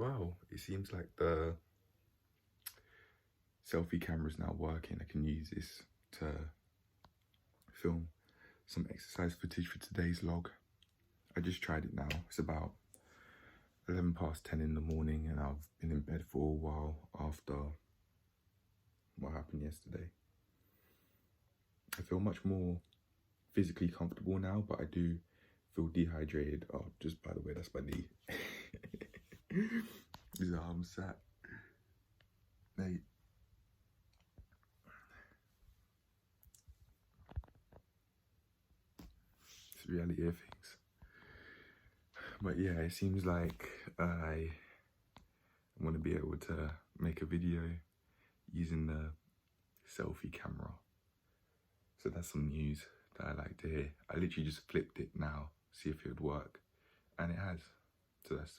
Wow, it seems like the selfie camera's now working. I can use this to film some exercise footage for today's log. I just tried it now. It's about 11 past 10 in the morning and I've been in bed for a while after what happened yesterday. I feel much more physically comfortable now, but I do feel dehydrated. Oh, just by the way, that's my knee. This is how I'm sat. Mate. It's the reality of things. But yeah, it seems like I want to be able to make a video using the selfie camera. So that's some news that I like to hear. I literally just flipped it now, see if it would work, and it has. So that's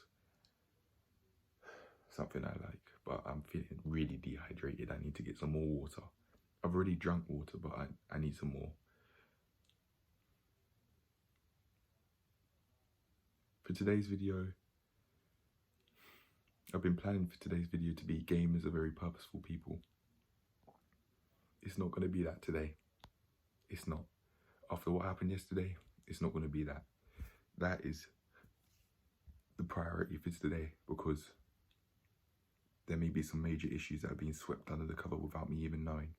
something I like, but I'm feeling really dehydrated. I need to get some more water. I've already drunk water, but I need some more. For today's video, I've been planning for today's video to be gamers are very purposeful people. It's not going to be that today. It's not. After what happened yesterday, it's not going to be that. That is the priority for today, because there may be some major issues that are being swept under the cover without me even knowing.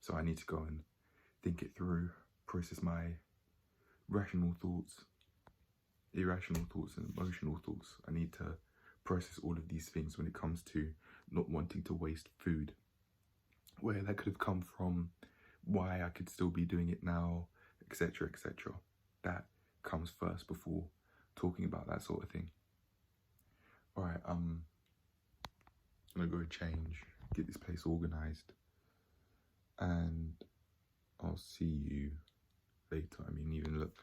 So I need to go and think it through, process my rational thoughts, irrational thoughts and emotional thoughts. I need to process all of these things when it comes to not wanting to waste food. Where that could have come from, why I could still be doing it now, etc, etc. That comes first before talking about that sort of thing. Alright, I'm gonna go change, get this place organised, and I'll see you later. I mean, even look.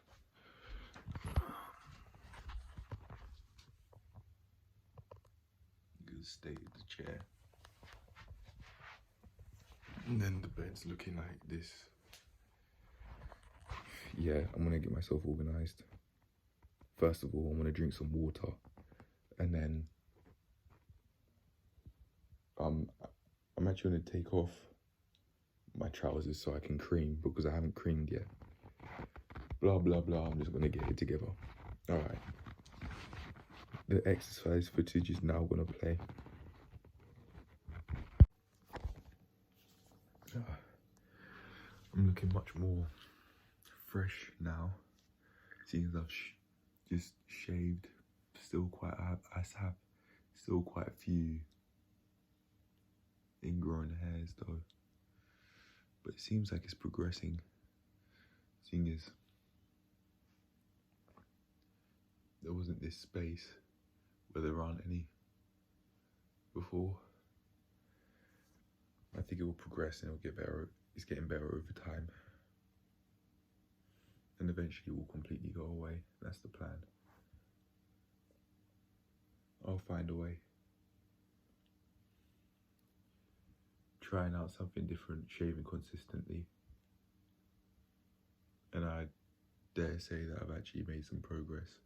Good state of the chair. And then the bed's looking like this. Yeah, I'm gonna get myself organised. First of all, I'm gonna drink some water, and then I'm actually gonna take off my trousers so I can cream, because I haven't creamed yet. Blah blah blah, I'm just gonna get it together. Alright. The exercise footage is now gonna play. I'm looking much more fresh now, seeing as I've just shaved. Still quite, I have still quite a few ingrown hairs though, but it seems like it's progressing, seeing as there wasn't this space where there aren't any before. I think it will progress and it'll get better. It's getting better over time, and eventually it will completely go away. That's the plan. I'll find a way. Trying out something different, shaving consistently, and I dare say that I've actually made some progress.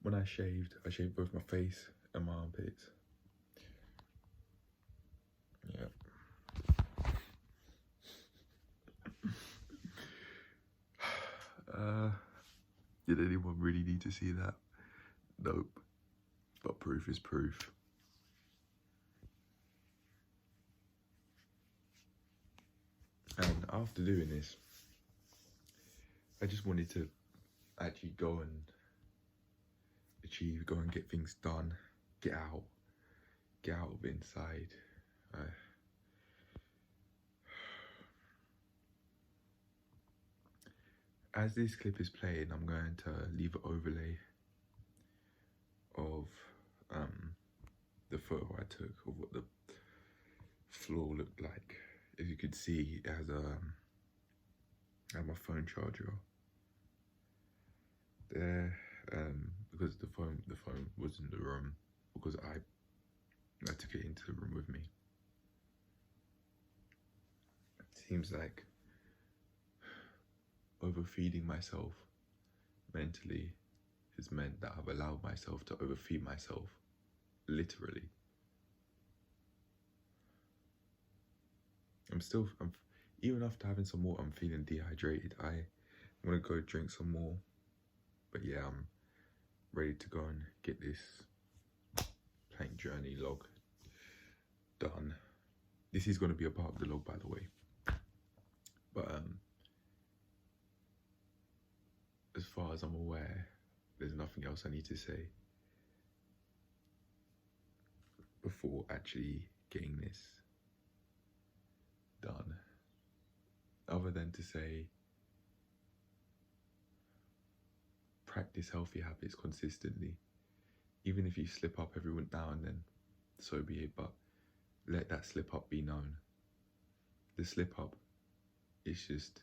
When I shaved both my face and my armpits. Yeah. Did anyone really need to see that? Nope. But proof is proof. And after doing this, I just wanted to actually go and achieve, go and get things done, get out of inside. As this clip is playing, I'm going to leave an overlay of the photo I took of what the floor looked like. As you could see, it has I have my phone charger there, because the phone was in the room, because I took it into the room with me. It seems like overfeeding myself mentally has meant that I've allowed myself to overfeed myself, literally. Even after having some water, I'm feeling dehydrated. I'm gonna go drink some more. But yeah, I'm ready to go and get this plank journey log done. This is gonna be a part of the log, by the way. But as far as I'm aware, there's nothing else I need to say before actually getting this done, other than to say practice healthy habits consistently. Even if you slip up every now and then, so be it, but let that slip up be known. The slip up is just,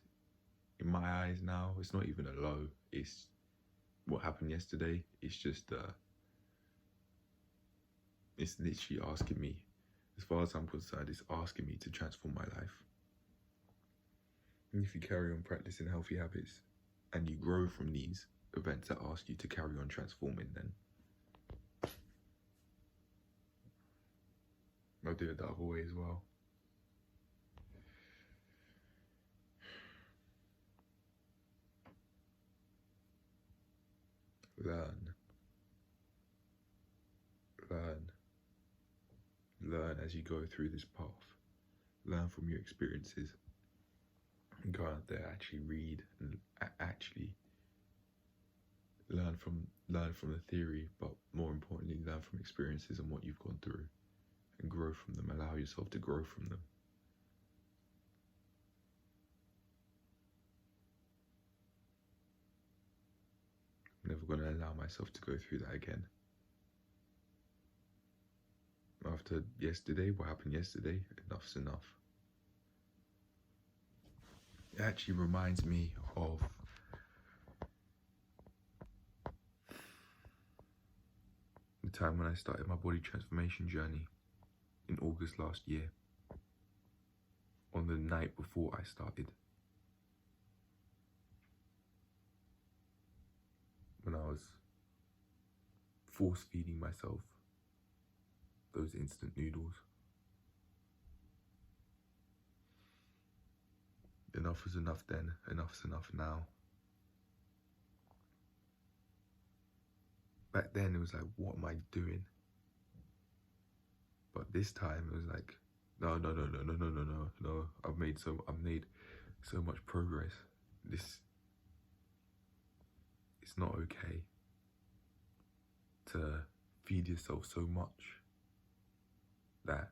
in my eyes now, it's not even a low. It's what happened yesterday. It's just it's literally asking me, as far as I'm concerned, it's asking me to transform my life. And if you carry on practicing healthy habits and you grow from these events that ask you to carry on transforming, then I'll do it the other way as well. Learn as you go through this path. Learn from your experiences. And go out there, actually read and actually learn from the theory, but more importantly, learn from experiences and what you've gone through, and grow from them. Allow yourself to grow from them. I'm never going to allow myself to go through that again. After yesterday, what happened yesterday, enough's enough. It actually reminds me of the time when I started my body transformation journey in August last year, on the night before I started. When I was force feeding myself those instant noodles. Enough was enough then, enough's enough now. Back then it was like, what am I doing? But this time it was like, no. I've made so much progress. It's not okay to feed yourself so much that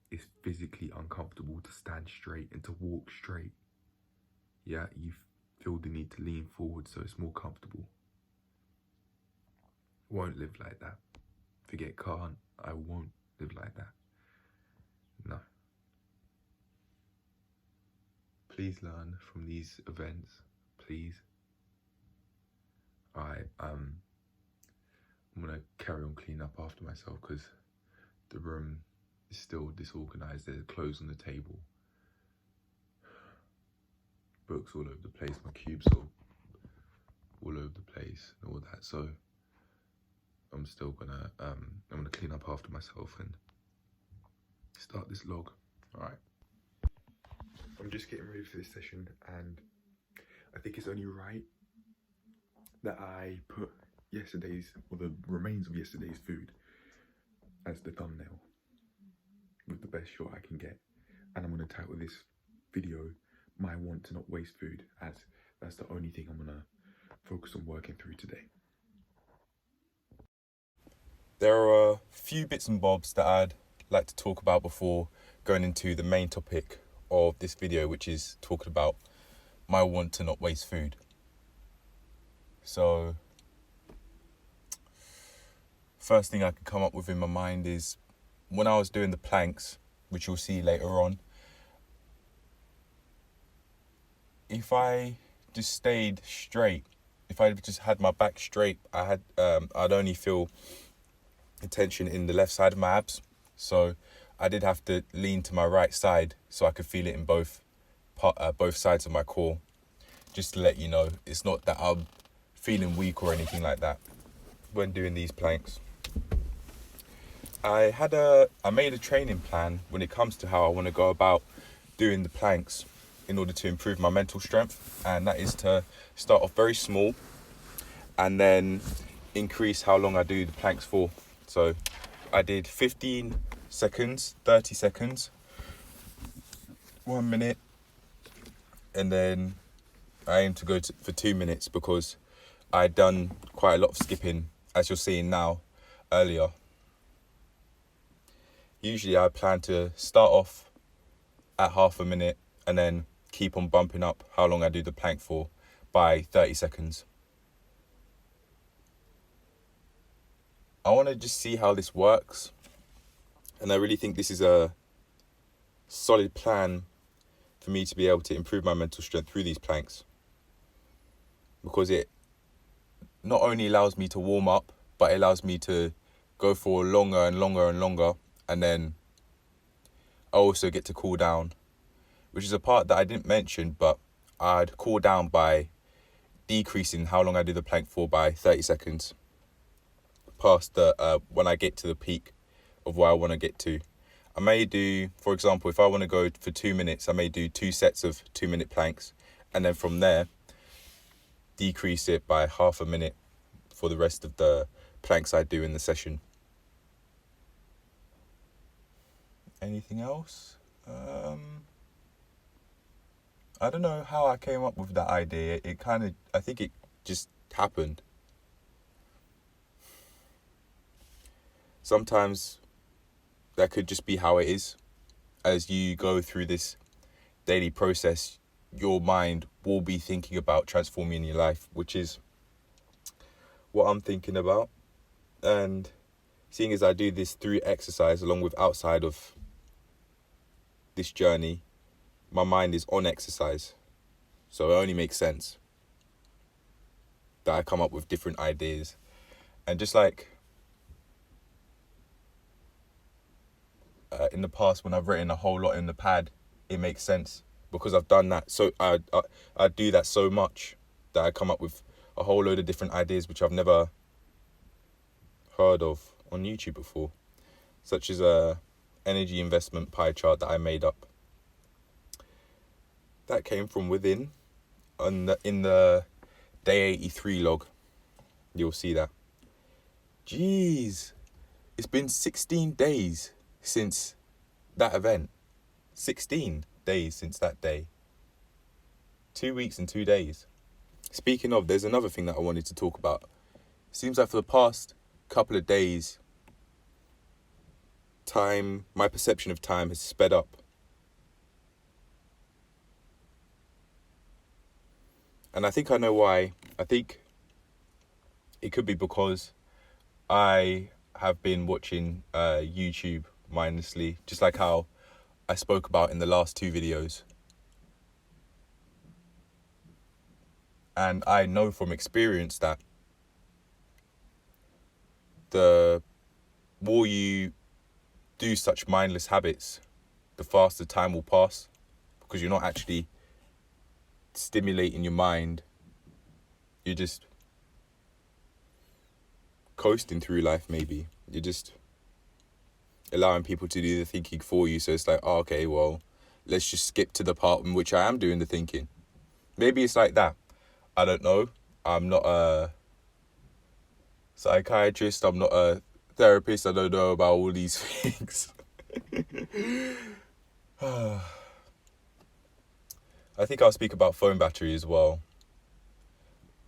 it's physically uncomfortable to stand straight and to walk straight. Yeah, you feel the need to lean forward so it's more comfortable. Won't live like that. Forget can't. I won't live like that. No. Please learn from these events. Please. I'm gonna carry on cleaning up after myself because the room is still disorganized. There's clothes on the table, books all over the place, my cubes all over the place and all that. So I'm still gonna I'm gonna clean up after myself and start this log. All right. I'm just getting ready for this session, and I think it's only right that I put yesterday's, or the remains of yesterday's food, as the thumbnail with the best shot I can get. And I'm going to title this video My Want to Not Waste Food, as that's the only thing I'm going to focus on working through today. There are a few bits and bobs that I'd like to talk about before going into the main topic of this video, which is talking about my want to not waste food. So, first thing I can come up with in my mind is when I was doing the planks, which you'll see later on, if I just stayed straight, if I just had my back straight, I'd only feel the tension in the left side of my abs. So I did have to lean to my right side so I could feel it in both sides of my core. just to let you know. It's not that I'm feeling weak or anything like that when doing these planks. I made a training plan when it comes to how I want to go about doing the planks in order to improve my mental strength, and that is to start off very small and then increase how long I do the planks for. So I did 15 seconds, 30 seconds, 1 minute, and then I aim to go for 2 minutes because I'd done quite a lot of skipping, as you're seeing now, earlier. Usually I plan to start off at half a minute and then keep on bumping up how long I do the plank for by 30 seconds. I want to just see how this works, and I really think this is a solid plan for me to be able to improve my mental strength through these planks, because it not only allows me to warm up, but it allows me to go for longer and longer and longer, and then I also get to cool down, which is a part that I didn't mention, but I'd cool down by decreasing how long I do the plank for by 30 seconds past the when I get to the peak of where I want to get to. I may do, for example, if I want to go for 2 minutes, I may do 2 sets of 2-minute planks, and then from there decrease it by half a minute for the rest of the planks I do in the session. Anything else? I don't know how I came up with that idea. I think it just happened. Sometimes that could just be how it is. As you go through this daily process, your mind will be thinking about transforming your life, which is what I'm thinking about. And seeing as I do this through exercise along with outside of this journey, my mind is on exercise. So it only makes sense that I come up with different ideas. And just like in the past when I've written a whole lot in the pad, it makes sense because I've done that. So I do that so much that I come up with a whole load of different ideas which I've never heard of on YouTube before, such as a energy investment pie chart that I made up. That came from within. In the day 83 log, you'll see that. Jeez, it's been 16 days since that event. 16 days since that day. 2 weeks and 2 days. Speaking of, there's another thing that I wanted to talk about. Seems like for the past couple of days, my perception of time has sped up. And I think I know why. I think it could be because I have been watching YouTube mindlessly, just like how I spoke about in the last 2 videos. And I know from experience that the more you do such mindless habits, the faster time will pass, because you're not actually stimulating your mind. You're just coasting through life, maybe. You're just allowing people to do the thinking for you. So it's like, oh, okay, well, let's just skip to the part in which I am doing the thinking. Maybe it's like that. I don't know. I'm not a psychiatrist. I'm not a therapist. I don't know about all these things. I think I'll speak about phone battery as well.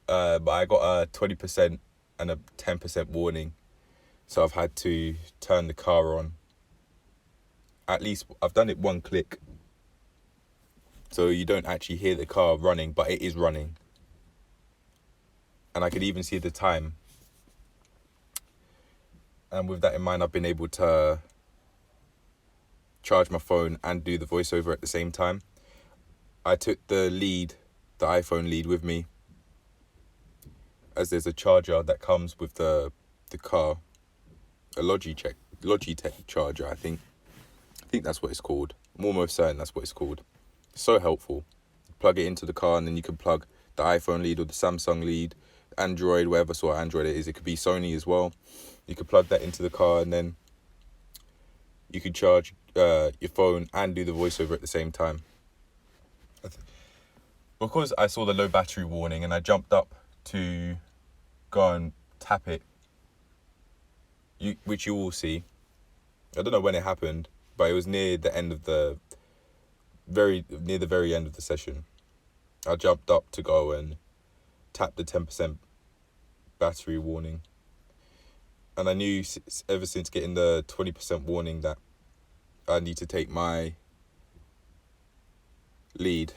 But I got a 20% and a 10% warning. So I've had to turn the car on. At least I've done it 1 click. So you don't actually hear the car running, but it is running. And I could even see the time. And with that in mind, I've been able to charge my phone and do the voiceover at the same time. I took the iPhone lead with me, as there's a charger that comes with the car, a Logitech charger, I think that's what it's called. I'm almost certain that's what it's called. So helpful. plug it into the car, and then you can plug the iPhone lead or the Samsung lead, Android, whatever sort of Android it is. It could be Sony as well. You could plug that into the car, and then you could charge your phone and do the voiceover at the same time. Because I saw the low battery warning and I jumped up to go and tap it, which you will see. I don't know when it happened, but it was near the end of the very end of the session. I jumped up to go and tap the 10% battery warning. And I knew ever since getting the 20% warning that I need to take my lead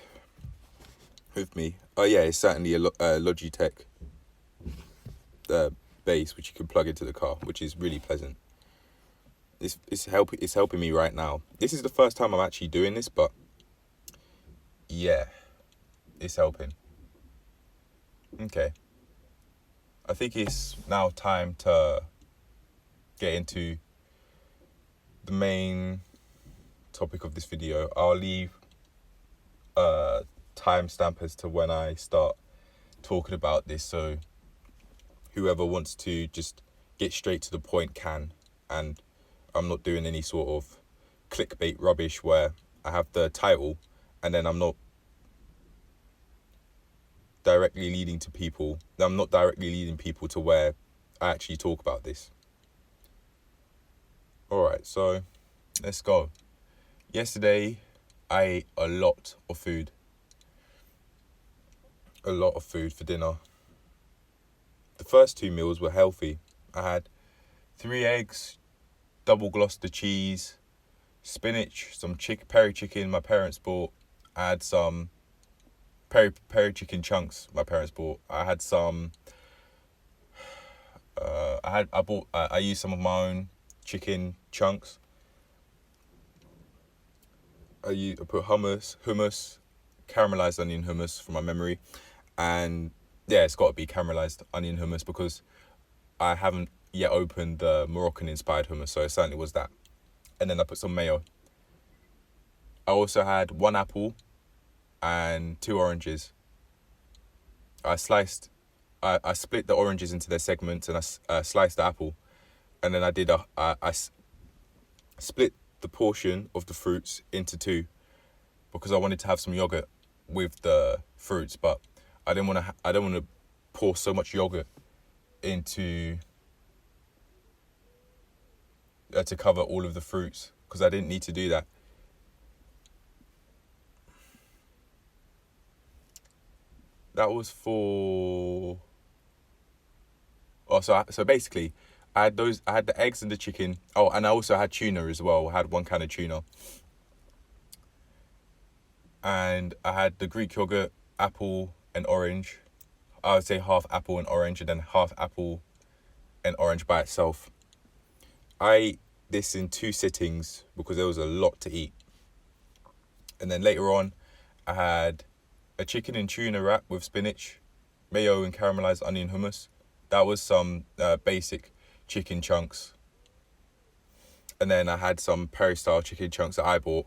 with me. Oh yeah, it's certainly a Logitech base which you can plug into the car, which is really pleasant. It's helping me right now. This is the first time I'm actually doing this, but yeah, it's helping. Okay, I think it's now time to get into the main topic of this video. I'll leave timestamp as to when I start talking about this, so whoever wants to just get straight to the point can, and I'm not doing any sort of clickbait rubbish where I have the title and then I'm not directly leading people to where I actually talk about this. Alright, so let's go. Yesterday I ate a lot of food for dinner. The first 2 meals were healthy. I had 3 eggs, double Gloucester cheese, spinach, some peri chicken my parents bought. I had some peri chicken chunks my parents bought. I had some. I used some of my own chicken chunks. I put hummus, caramelized onion hummus from my memory, and yeah, it's got to be caramelized onion hummus because I haven't yet opened the Moroccan inspired hummus, so it certainly was that. And then I put some mayo. I also had 1 apple and 2 oranges. I split the oranges into their segments, and I sliced the apple, and then I split the portion of the fruits into 2 because I wanted to have some yogurt with the fruits, but I don't want to pour so much yogurt into to cover all of the fruits, because I didn't need to do that. That was for. Oh, so basically, I had the eggs and the chicken. Oh, and I also had tuna as well. I had 1 can of tuna. And I had the Greek yogurt, apple and orange. I would say half apple and orange, and then half apple and orange by itself. I ate this in 2 sittings because there was a lot to eat. And then later on, I had a chicken and tuna wrap with spinach, mayo and caramelized onion hummus. That was some basic chicken chunks. And then I had some peri-style chicken chunks that I bought.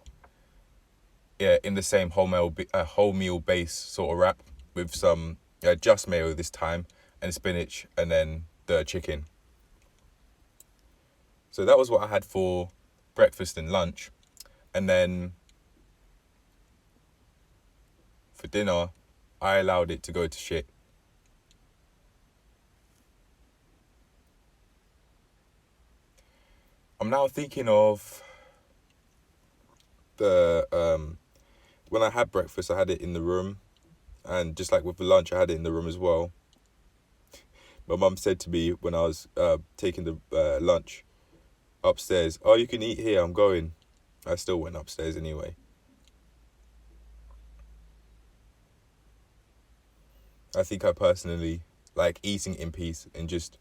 Yeah, in the same wholemeal base sort of wrap with some just mayo this time, and spinach, and then the chicken. So that was what I had for breakfast and lunch. And then for dinner, I allowed it to go to shit. I'm now thinking of the when I had breakfast, I had it in the room, and just like with the lunch, I had it in the room as well. My mum said to me when I was taking the lunch upstairs, "Oh, you can eat here, I'm going." I still went upstairs anyway. I think I personally like eating in peace and just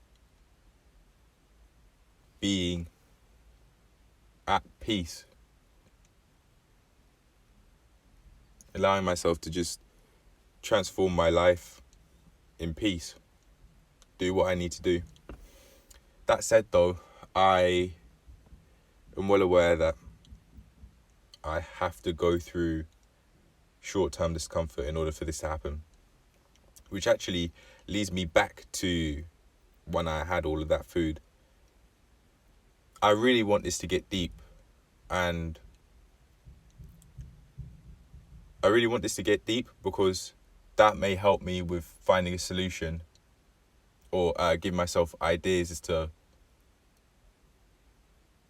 being at peace. Allowing myself to just transform my life in peace. Do what I need to do. That said though, I am well aware that I have to go through short-term discomfort in order for this to happen. Which actually leads me back to when I had all of that food. I really want this to get deep, and I really want this to get deep because that may help me with finding a solution, or give myself ideas as to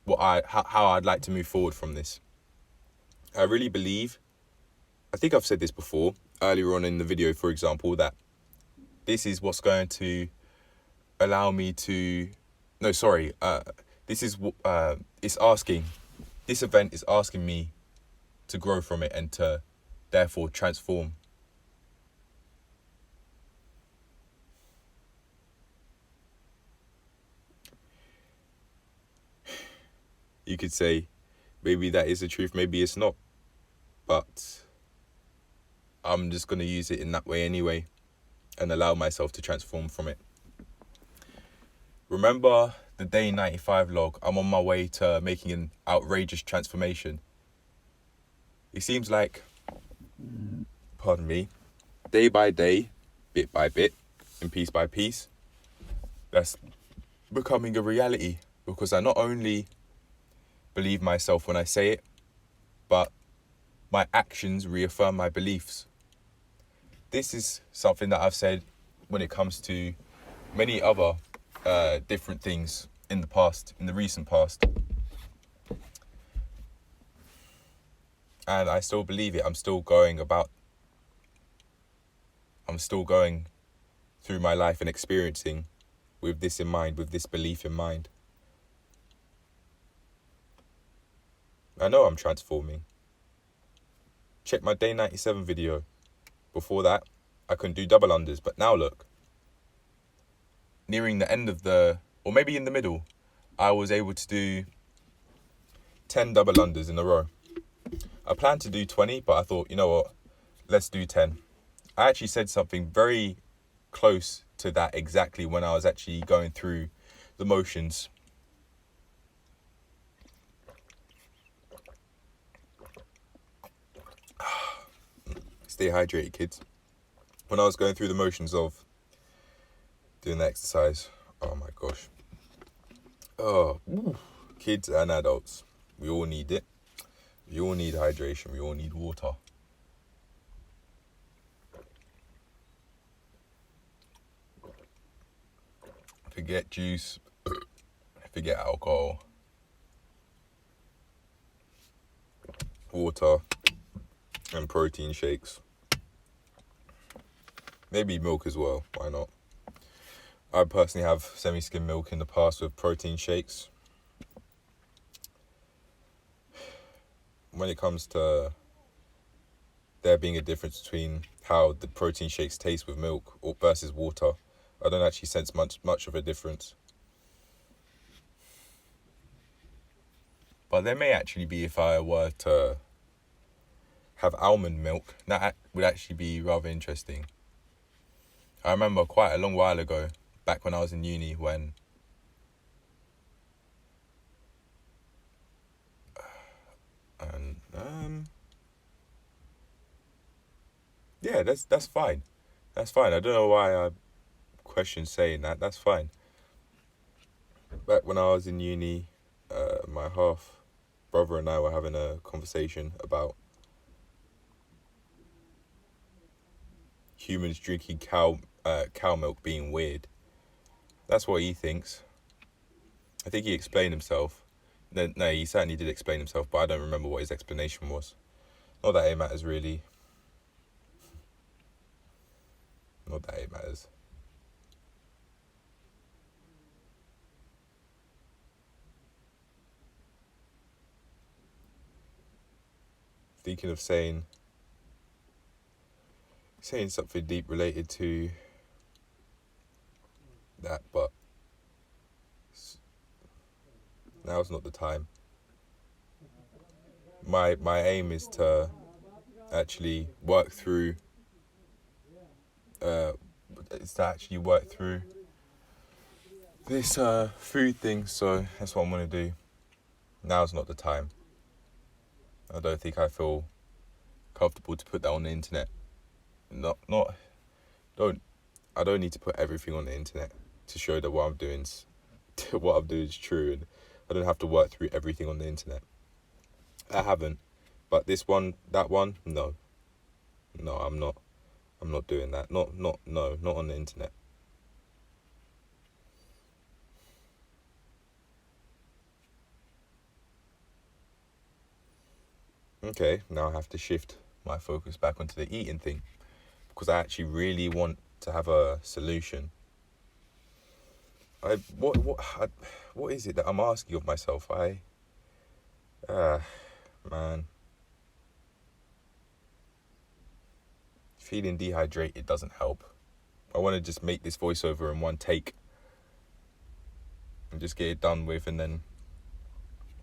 how I'd like to move forward from this. I really believe, I think I've said this before, earlier on in the video, for example, that this is what's going to allow me to, this event is asking me to grow from it and to therefore transform. You could say, maybe that is the truth, maybe it's not. But I'm just going to use it in that way anyway and allow myself to transform from it. Remember the day 95 log? I'm on my way to making an outrageous transformation. It seems like, day by day, bit by bit, and piece by piece, that's becoming a reality, because I not only believe myself when I say it, but my actions reaffirm my beliefs. This is something that I've said when it comes to many other different things in the recent past. And I still believe it. I'm still going through my life and experiencing with this in mind, with this belief in mind. I know I'm transforming. Check my day 97 video. Before that, I couldn't do double unders, but now look. Nearing the end of or maybe in the middle, I was able to do 10 double unders in a row. I planned to do 20, but I thought, you know what, let's do 10. I actually said something very close to that exactly when I was actually going through the motions. Stay hydrated, kids. When I was going through the motions of doing the exercise, oh my gosh. Kids and adults, we all need it. We all need hydration. We all need water. Forget juice. Forget alcohol. Water and protein shakes. Maybe milk as well. Why not? I personally have semi-skim milk in the past with protein shakes. When it comes to there being a difference between how the protein shakes taste with milk versus water, I don't actually sense much of a difference. But there may actually be if I were to have almond milk. That would actually be rather interesting. I remember quite a long while ago, back when I was in uni, when yeah, that's fine. That's fine. I don't know why I question saying that. That's fine. Back when I was in uni, my half brother and I were having a conversation about humans drinking cow milk being weird. That's what he thinks. I think he explained himself. No, he certainly did explain himself, but I don't remember what his explanation was. Not that it matters, really. Not that it matters. Thinking of saying something deep related to that, but now's not the time. My aim is to actually work through this food thing, so that's what I'm going to do. Now's not the time. I don't think I feel comfortable to put that on the internet. I don't need to put everything on the internet to show that what I'm doing is true, and I don't have to work through everything on the internet. I haven't, but that one, no, I'm not doing that. Not on the internet. Okay, now I have to shift my focus back onto the eating thing, because I actually really want to have a solution. What is it that I'm asking of myself? Man, feeling dehydrated doesn't help. I want to just make this voiceover in one take and just get it done with, and then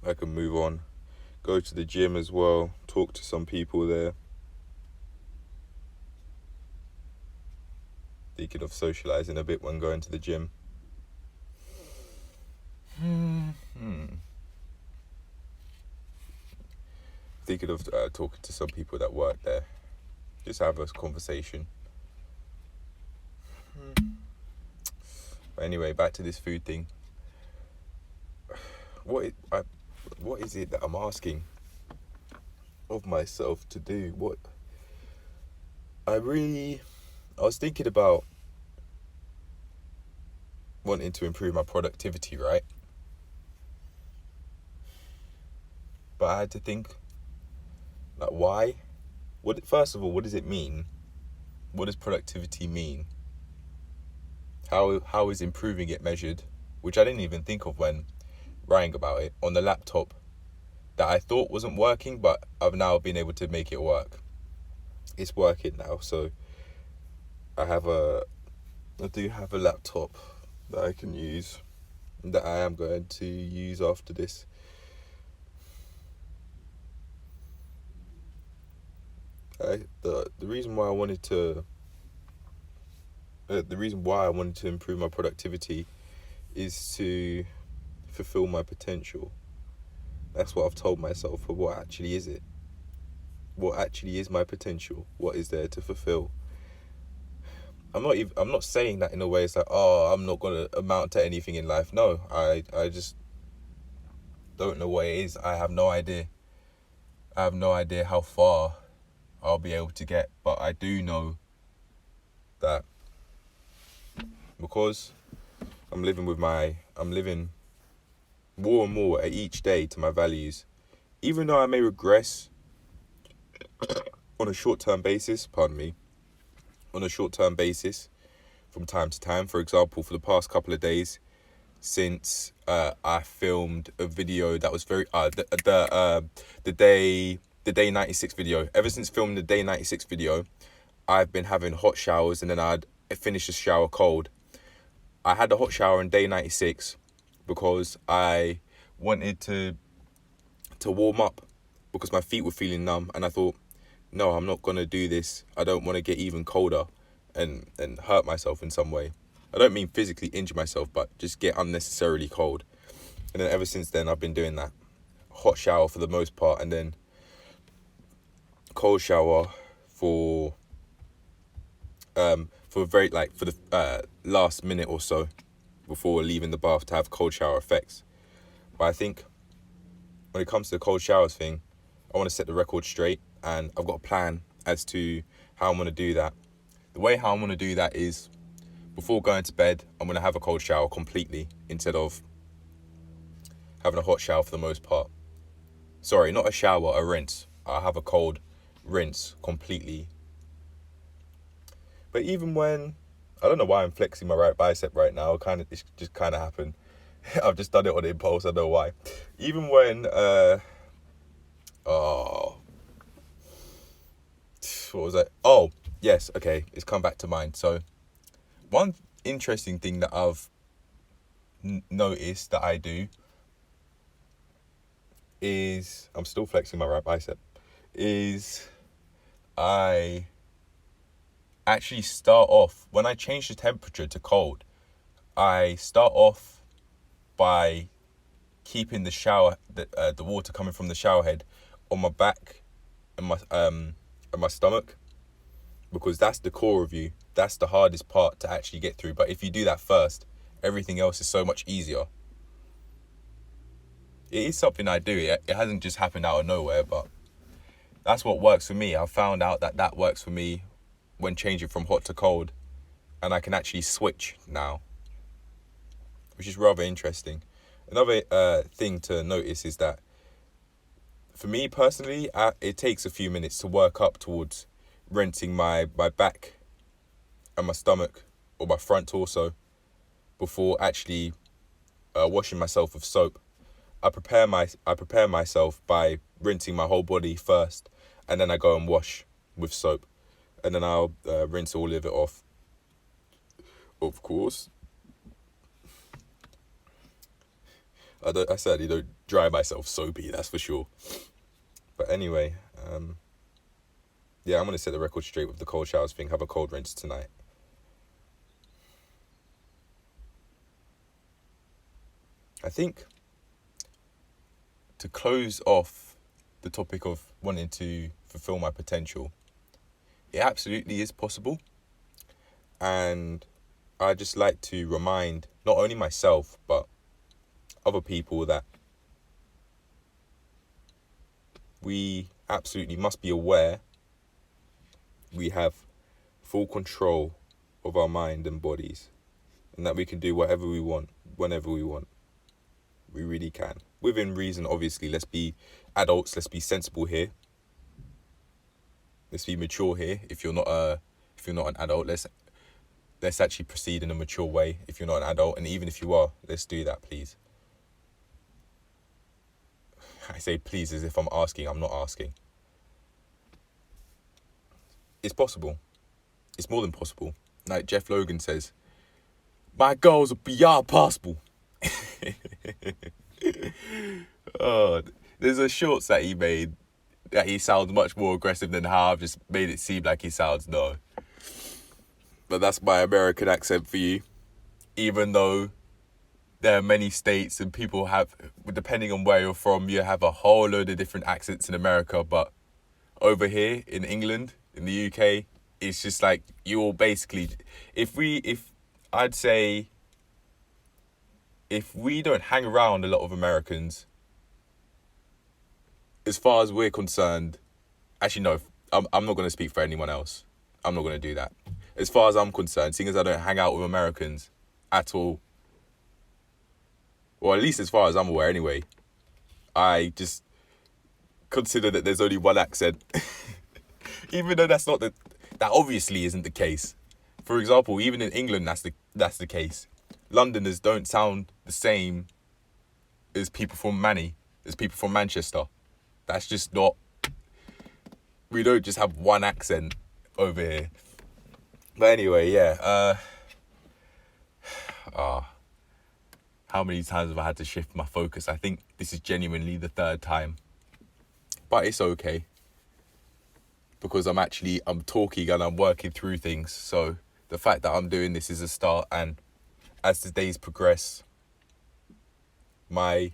I can move on. Go to the gym as well, talk to some people there. Thinking of socialising a bit when going to the gym. Thinking of talking to some people that work there. Just have a conversation. But anyway, back to this food thing. What is it that I'm asking of myself to do? I was thinking about wanting to improve my productivity, right? But I had to think, like, why? First of all, what does it mean? What does productivity mean? How is improving it measured? Which I didn't even think of when writing about it on the laptop that I thought wasn't working, but I've now been able to make it work. It's working now, so I do have a laptop that I can use, that I am going to use after this. The reason why I wanted to improve my productivity is to fulfill my potential. That's what I've told myself. But what actually is it? What actually is my potential? What is there to fulfill? I'm not saying that in a way it's like, I'm not gonna amount to anything in life. No, I just don't know what it is. I have no idea how far I'll be able to get, but I do know that because I'm living more and more at each day to my values, even though I may regress on a short-term basis from time to time. For example, for the past couple of days, since I filmed a video that was very the day 96 video. Ever since filming the day 96 video, I've been having hot showers, and then I'd finish the shower cold. I had the hot shower on day 96 because I wanted to warm up, because my feet were feeling numb, and I thought, no, I'm not going to do this. I don't want to get even colder and hurt myself in some way. I don't mean physically injure myself, but just get unnecessarily cold. And then ever since then, I've been doing that. Hot shower for the most part, and then cold shower for the last minute or so before leaving the bath to have cold shower effects. But I think when it comes to the cold showers thing, I want to set the record straight, and I've got a plan as to how I'm going to do that. The way how I'm going to do that is, before going to bed, I'm going to have a cold shower completely instead of having a hot shower for the most part. Sorry, not a shower, a rinse. I'll have a cold rinse completely. But even when, I don't know why I'm flexing my right bicep right now. It just kind of happened. I've just done it on impulse. I don't know why. Even when, what was that? Oh, yes. Okay. It's come back to mind. So one interesting thing that I've noticed that I do is, I'm still flexing my right bicep, is I actually start off, when I change the temperature to cold, I start off by keeping the shower, the water coming from the shower head on my back and and my stomach, because that's the core of you. That's the hardest part to actually get through. But if you do that first, everything else is so much easier. It is something I do. It hasn't just happened out of nowhere, but that's what works for me. I've found out that works for me when changing from hot to cold, and I can actually switch now, which is rather interesting. Another thing to notice is that for me personally, it takes a few minutes to work up towards rinsing my back and my stomach, or my front torso, before actually washing myself with soap. I prepare myself by rinsing my whole body first, and then I go and wash with soap, and then I'll rinse all of it off. Of course, I certainly don't dry myself soapy, that's for sure. But anyway, yeah, I'm gonna set the record straight with the cold showers thing. Have a cold rinse tonight. I think to close off the topic of wanting to fulfill my potential, it absolutely is possible. And I just like to remind not only myself, but other people that we absolutely must be aware we have full control of our mind and bodies, and that we can do whatever we want, whenever we want. We really can. Within reason, obviously. Let's be adults. Let's be sensible here. Let's be mature here. If you're not an adult, let's actually proceed in a mature way. If you're not an adult, and even if you are, let's do that, please. I say please as if I'm asking. I'm not asking. It's possible. It's more than possible. Like Jeff Logan says, my goals are beyond possible. Oh, there's a shorts that he made that he sounds much more aggressive than how I've just made it seem like he sounds. No. But that's my American accent for you. Even though there are many states and people have, depending on where you're from, you have a whole load of different accents in America. But over here in England, in the UK, it's just like you all basically, if we don't hang around a lot of Americans, as far as we're concerned, actually no, I'm not going to speak for anyone else. I'm not going to do that. As far as I'm concerned, seeing as I don't hang out with Americans at all, or at least as far as I'm aware anyway, I just consider that there's only one accent. Even though that obviously isn't the case. For example, even in England, that's the case. Londoners don't sound the same as people from Manchester. That's just not. We don't just have one accent over here. But anyway, yeah. How many times have I had to shift my focus? I think this is genuinely the third time. But it's okay. Because I'm talking and I'm working through things. So the fact that I'm doing this is a start, and as the days progress, I'm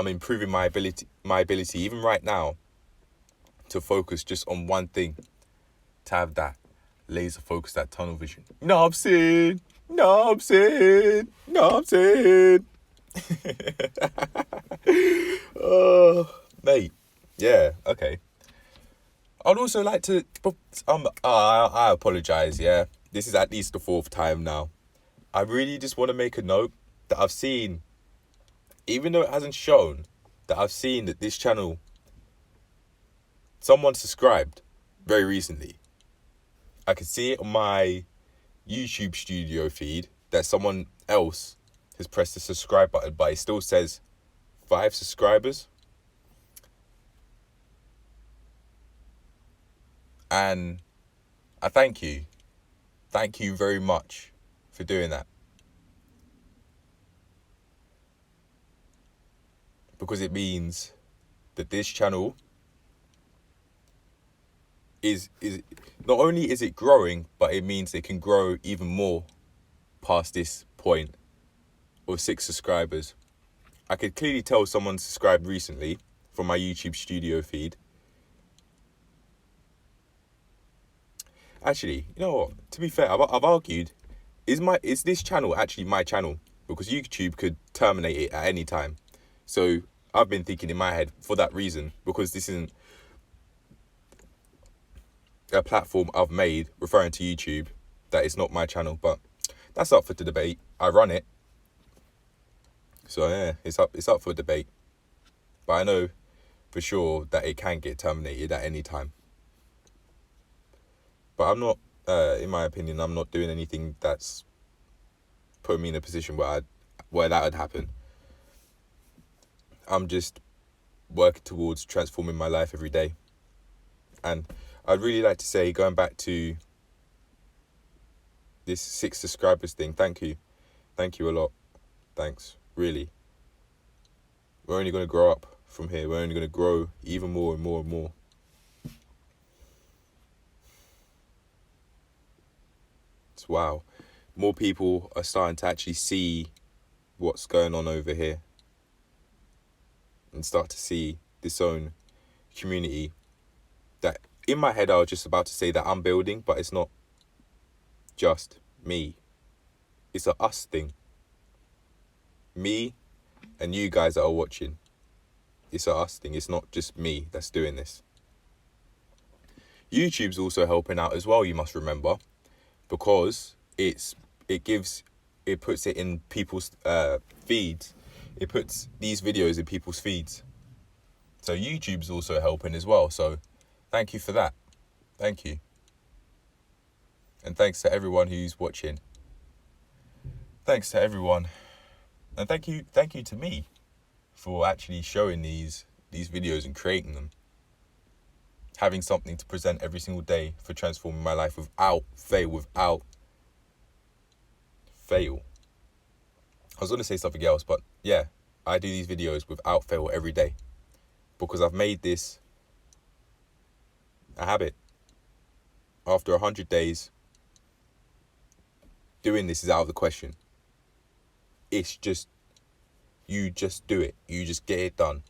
improving my ability even right now to focus just on one thing, to have that laser focus, that tunnel vision. No, I'm saying. Oh, mate. Yeah, okay. I'd also like to, I apologise, yeah. This is at least the fourth time now. I really just want to make a note that I've seen, even though it hasn't shown, that I've seen that this channel, someone subscribed very recently. I could see it on my YouTube studio feed that someone else has pressed the subscribe button, but it still says 5 subscribers. And I thank you. Thank you very much for doing that. Because it means that this channel is not only is it growing, but it means it can grow even more past this point of 6 subscribers. I could clearly tell someone subscribed recently from my YouTube studio feed. Actually, you know what? To be fair, I've argued, is this channel actually my channel? Because YouTube could terminate it at any time. So I've been thinking in my head for that reason, because this isn't a platform I've made referring to YouTube, that it's not my channel. But that's up for the debate. I run it. So yeah, it's up for debate. But I know for sure that it can get terminated at any time. But I'm not, in my opinion, I'm not doing anything that's putting me in a position where that would happen. I'm just working towards transforming my life every day. And I'd really like to say, going back to this 6 subscribers thing, thank you. Thank you a lot. Thanks, really. We're only going to grow up from here. We're only going to grow even more and more and more. It's wow. More people are starting to actually see what's going on over here and start to see this own community that in my head I was just about to say that I'm building, but it's not just me. It's a us thing. Me and you guys that are watching. It's a us thing. It's not just me that's doing this. YouTube's also helping out as well, you must remember, because it puts it in people's feeds. It puts these videos in people's feeds. So YouTube's also helping as well. So thank you for that. Thank you. And thanks to everyone who's watching. Thanks to everyone. And thank you to me for actually showing these videos and creating them. Having something to present every single day for transforming my life without fail. I was going to say something else, but yeah, I do these videos without fail every day because I've made this a habit. After 100 days, doing this is out of the question. It's just, you just do it. You just get it done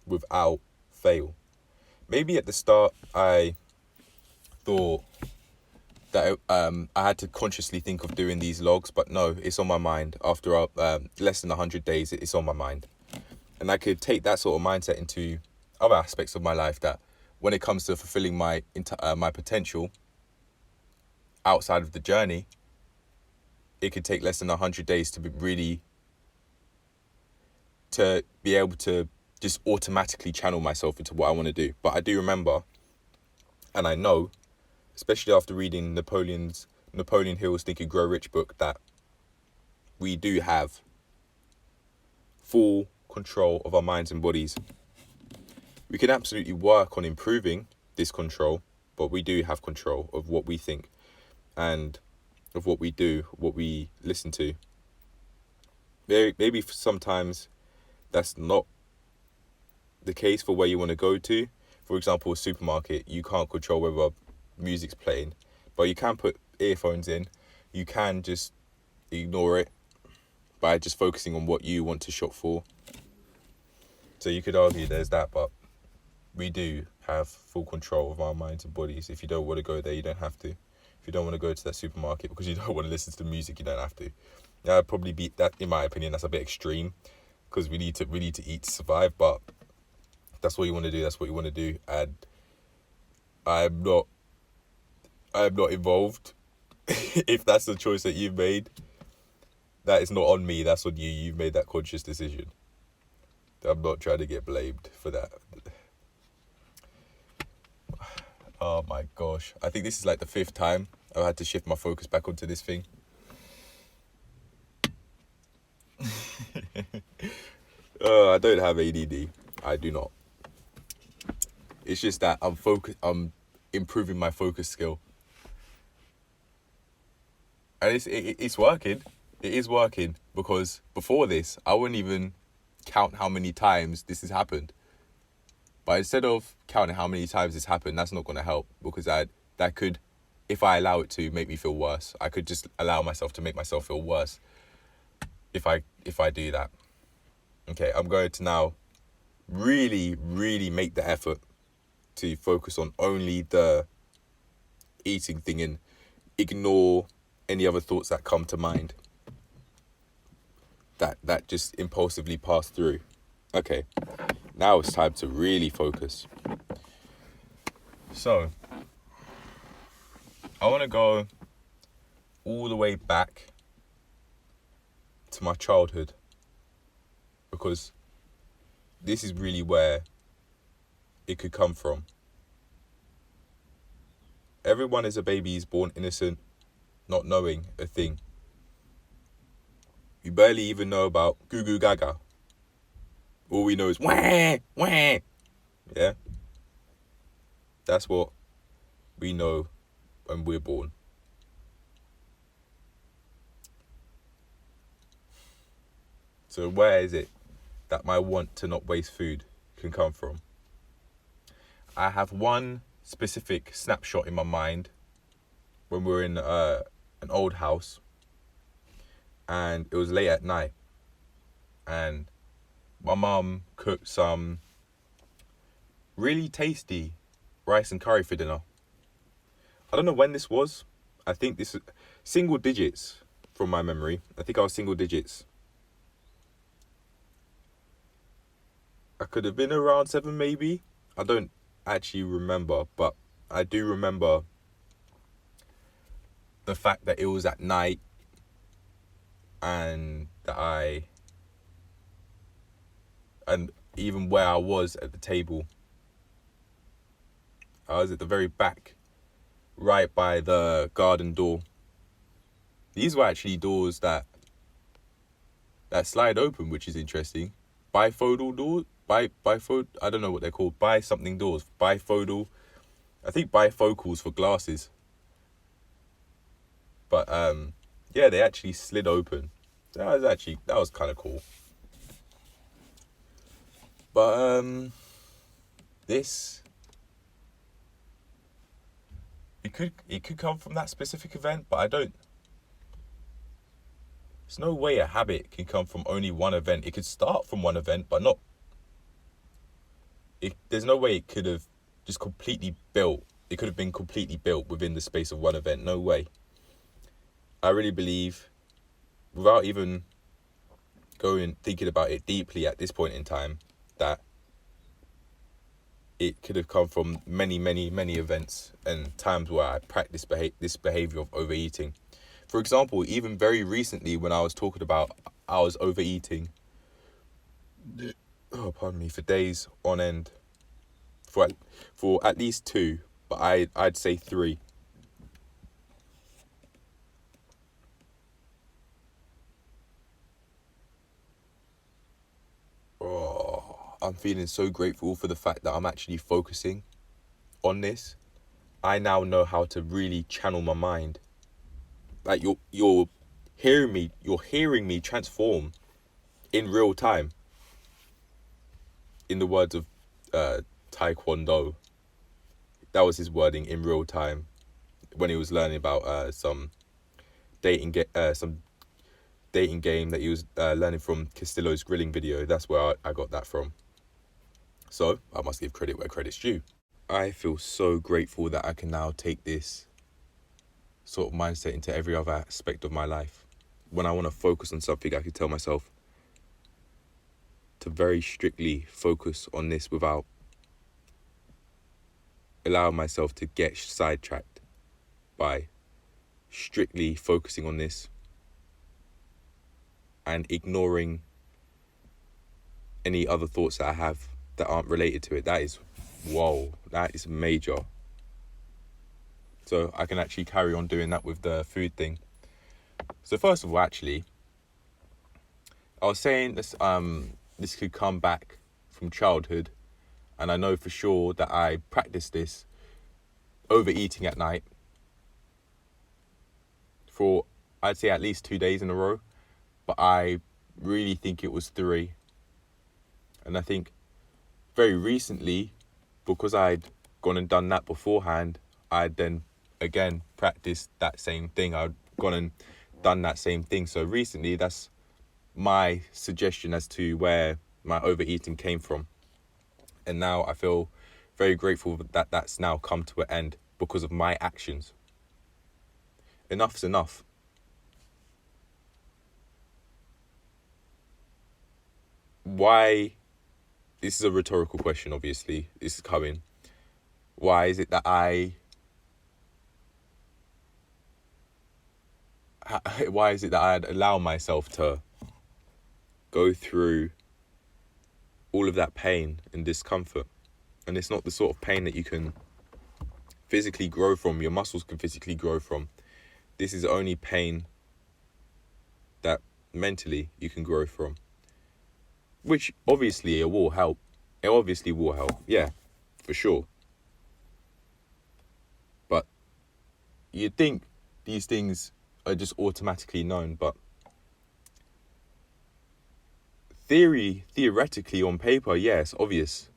without fail. Maybe at the start I thought that I had to consciously think of doing these logs, but no, it's on my mind. After less than 100 days, it's on my mind. And I could take that sort of mindset into other aspects of my life, that when it comes to fulfilling my potential outside of the journey, it could take less than 100 days to be able to just automatically channel myself into what I want to do. But I do remember, and I know, especially after reading Napoleon Hill's Think and Grow Rich book, that we do have full control of our minds and bodies. We can absolutely work on improving this control, but we do have control of what we think and of what we do, what we listen to. Maybe sometimes that's not the case for where you want to go to. For example, a supermarket, you can't control whether music's playing, but you can put earphones in. You can just ignore it by just focusing on what you want to shop for. So you could argue there's that, but we do have full control of our minds and bodies. If you don't want to go there, you don't have to. If you don't want to go to that supermarket because you don't want to listen to the music, you don't have to. That'd probably be, that, in my opinion, that's a bit extreme, because we need to eat to survive. But that's what you want to do. That's what you want to do. And I'm not involved. If that's the choice that you've made, that is not on me. That's on you. You've made that conscious decision. I'm not trying to get blamed for that. Oh my gosh. I think this is like the 5th time I've had to shift my focus back onto this thing. I don't have ADD. I do not. It's just that I'm improving my focus skill. And it's working. It is working, because before this, I wouldn't even count how many times this has happened. But instead of counting how many times this happened, that's not going to help, because that could, if I allow it to, make me feel worse. I could just allow myself to make myself feel worse if I do that. Okay, I'm going to now really, really make the effort to focus on only the eating thing and ignore any other thoughts that come to mind that just impulsively pass through. Okay, now it's time to really focus. So, I want to go all the way back to my childhood, because this is really where it could come from. Everyone as a baby is born innocent, not knowing a thing. We barely even know about goo goo gaga. All we know is wah, wah. Yeah? That's what we know when we're born. So where is it that my want to not waste food can come from? I have one specific snapshot in my mind when we were in an old house, and it was late at night, and my mum cooked some really tasty rice and curry for dinner. I don't know when this was. I think this is single digits from my memory. I think I was single digits. I could have been around 7 maybe. I don't actually remember, but I do remember the fact that it was at night and that and even where I was at the table, I was at the very back, right by the garden door. These were actually doors that slide open, which is interesting. Bifodal doors? I don't know what they're called. Something doors. Bifodal. I think bifocals for glasses. But yeah, they actually slid open. That was kind of cool. But this, it could come from that specific event, but there's no way a habit can come from only one event. It could start from one event, but not. There's no way it could have just completely built. It could have been completely built within the space of one event. No way. I really believe, without even thinking about it deeply at this point in time, that it could have come from many, many, many events and times where I practiced this behavior of overeating. For example, even very recently when I was talking about I was overeating, for days on end, for at least 2, but I'd say 3. I'm feeling so grateful for the fact that I'm actually focusing on this. I now know how to really channel my mind. Like you're hearing me transform in real time. In the words of Taekwondo, that was his wording, in real time, when he was learning about some dating game that he was learning from Castillo's grilling video. That's where I got that from. So I must give credit where credit's due. I feel so grateful that I can now take this sort of mindset into every other aspect of my life. When I want to focus on something, I can tell myself to very strictly focus on this without allowing myself to get sidetracked by strictly focusing on this and ignoring any other thoughts that I have that aren't related to it. That is major. So I can actually carry on doing that with the food thing. So first of all, actually, I was saying this could come back from childhood, and I know for sure that I practiced this overeating at night for, I'd say, at least 2 days in a row, but I really think it was 3. And I think very recently, because I'd gone and done that beforehand, I'd then again practiced that same thing. I'd gone and done that same thing. So recently, that's my suggestion as to where my overeating came from. And now I feel very grateful that that's now come to an end. because of my actions. Enough's enough. Why? This is a rhetorical question, obviously. This is coming. Why is it that I'd allow myself to go through all of that pain and discomfort? And it's not the sort of pain that you can physically grow from, your muscles can physically grow from. This is only pain that mentally you can grow from. Which obviously it will help. It obviously will help, yeah, for sure. But you'd think these things are just automatically known, but theoretically on paper, yes, obvious.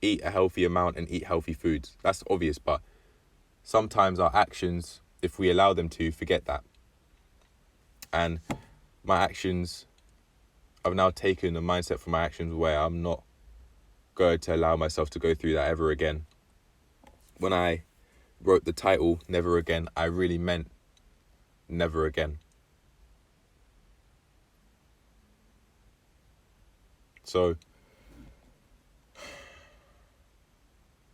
Eat a healthy amount and eat healthy foods. That's obvious, but sometimes our actions, if we allow them to, forget that. And my actions, I've now taken a mindset from my actions where I'm not going to allow myself to go through that ever again. When I wrote the title, Never Again, I really meant never again. So,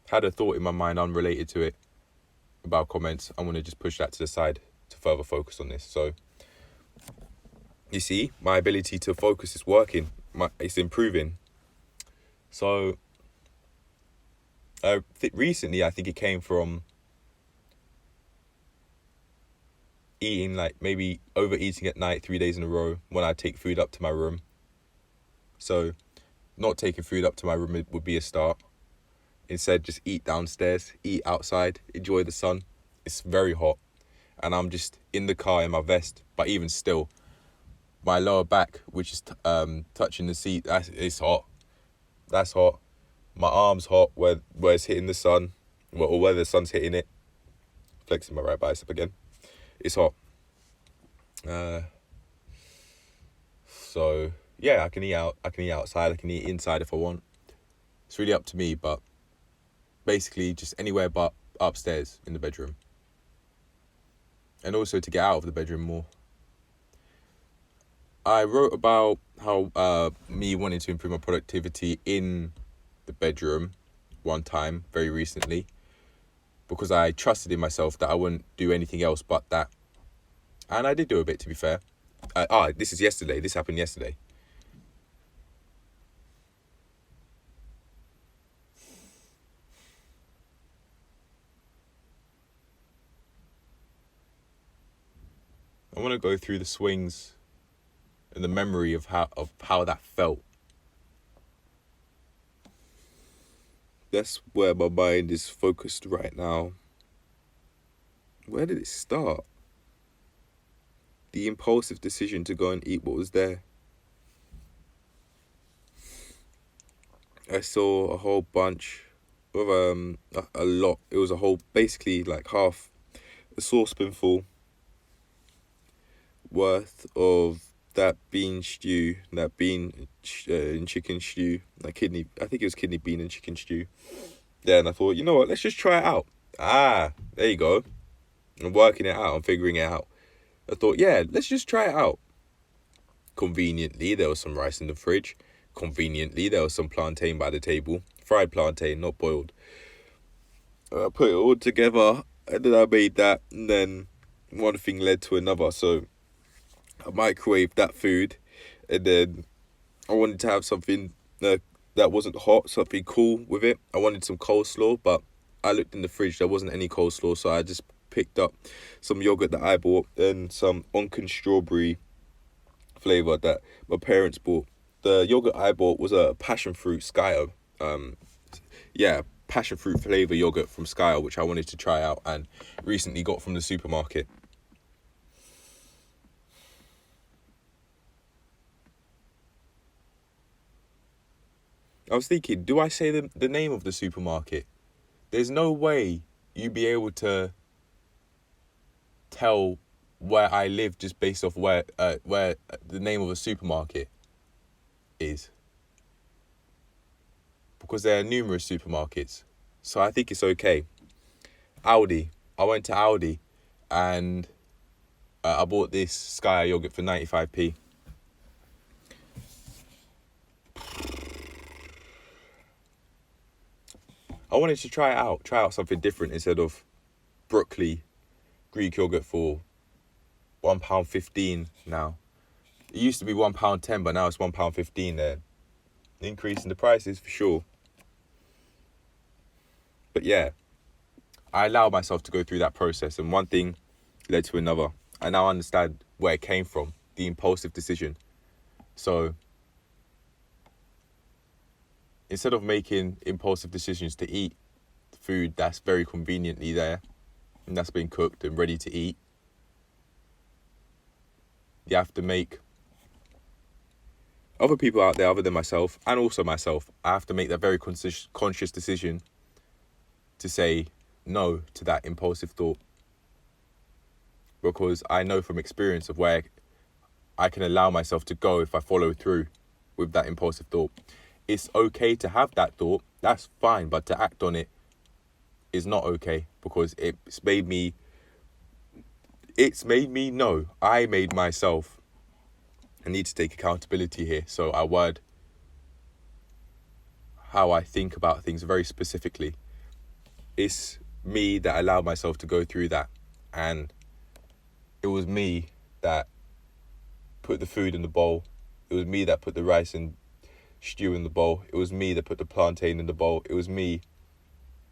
had a thought in my mind unrelated to it about comments. I'm going to just push that to the side to further focus on this. So, you see, my ability to focus is working. It's improving. So, recently, I think it came from eating, like maybe overeating at night 3 days in a row when I take food up to my room. So, not taking food up to my room would be a start. Instead, just eat downstairs, eat outside, enjoy the sun. It's very hot. And I'm just in the car in my vest. But even still, my lower back, which is touching the seat, it's hot. That's hot. My arm's hot where it's hitting the sun, or where the sun's hitting it. Flexing my right bicep again. It's hot. So yeah, I can eat outside. I can eat inside if I want. It's really up to me, but basically just anywhere but upstairs in the bedroom. And also to get out of the bedroom more. I wrote about how me wanting to improve my productivity in the bedroom one time very recently, because I trusted in myself that I wouldn't do anything else but that. And I did do a bit, to be fair. This is yesterday. This happened yesterday. I want to go through the swings and the memory of how that felt. That's where my mind is focused right now. Where did it start? The impulsive decision to go and eat what was there. I saw a whole bunch of a lot. It was a whole, basically like half a saucepanful worth of that bean stew, that bean and chicken stew, I think it was kidney bean and chicken stew. Then I thought, you know what, let's just try it out. There you go. I'm working it out, I'm figuring it out. I thought, yeah, let's just try it out. Conveniently, there was some rice in the fridge. Conveniently, there was some plantain by the table. Fried plantain, not boiled. I put it all together, and then I made that, and then one thing led to another. So I microwaved that food, and then I wanted to have something that wasn't hot, something cool with it. I wanted some coleslaw, but I looked in the fridge, there wasn't any coleslaw, so I just picked up some yogurt that I bought and some Onken strawberry flavour that my parents bought. The yogurt I bought was a passion fruit Skyo. Passion fruit flavour yogurt from Skyo, which I wanted to try out and recently got from the supermarket. I was thinking, do I say the name of the supermarket? There's no way you'd be able to tell where I live just based off where the name of a supermarket is. Because there are numerous supermarkets. So I think it's okay. Aldi. I went to Aldi and I bought this Sky yogurt for 95p. I wanted to try out something different instead of Brooklyn Greek yogurt for £1.15 now. It used to be £1.10, but now it's £1.15 there. Increase in the prices for sure. But yeah, I allowed myself to go through that process, and one thing led to another. I now understand where it came from, the impulsive decision. So instead of making impulsive decisions to eat food that's very conveniently there and that's been cooked and ready to eat, you have to make other people out there other than myself, and also myself, I have to make that very conscious decision to say no to that impulsive thought. Because I know from experience of where I can allow myself to go if I follow through with that impulsive thought. It's okay to have that thought, that's fine, but to act on it is not okay, because it's made me know I made myself. I need to take accountability here, so I word how I think about things very specifically. It's me that allowed myself to go through that, and it was me that put the food in the bowl. It was me that put the rice and stew in the bowl. It was me that put the plantain in the bowl. It was me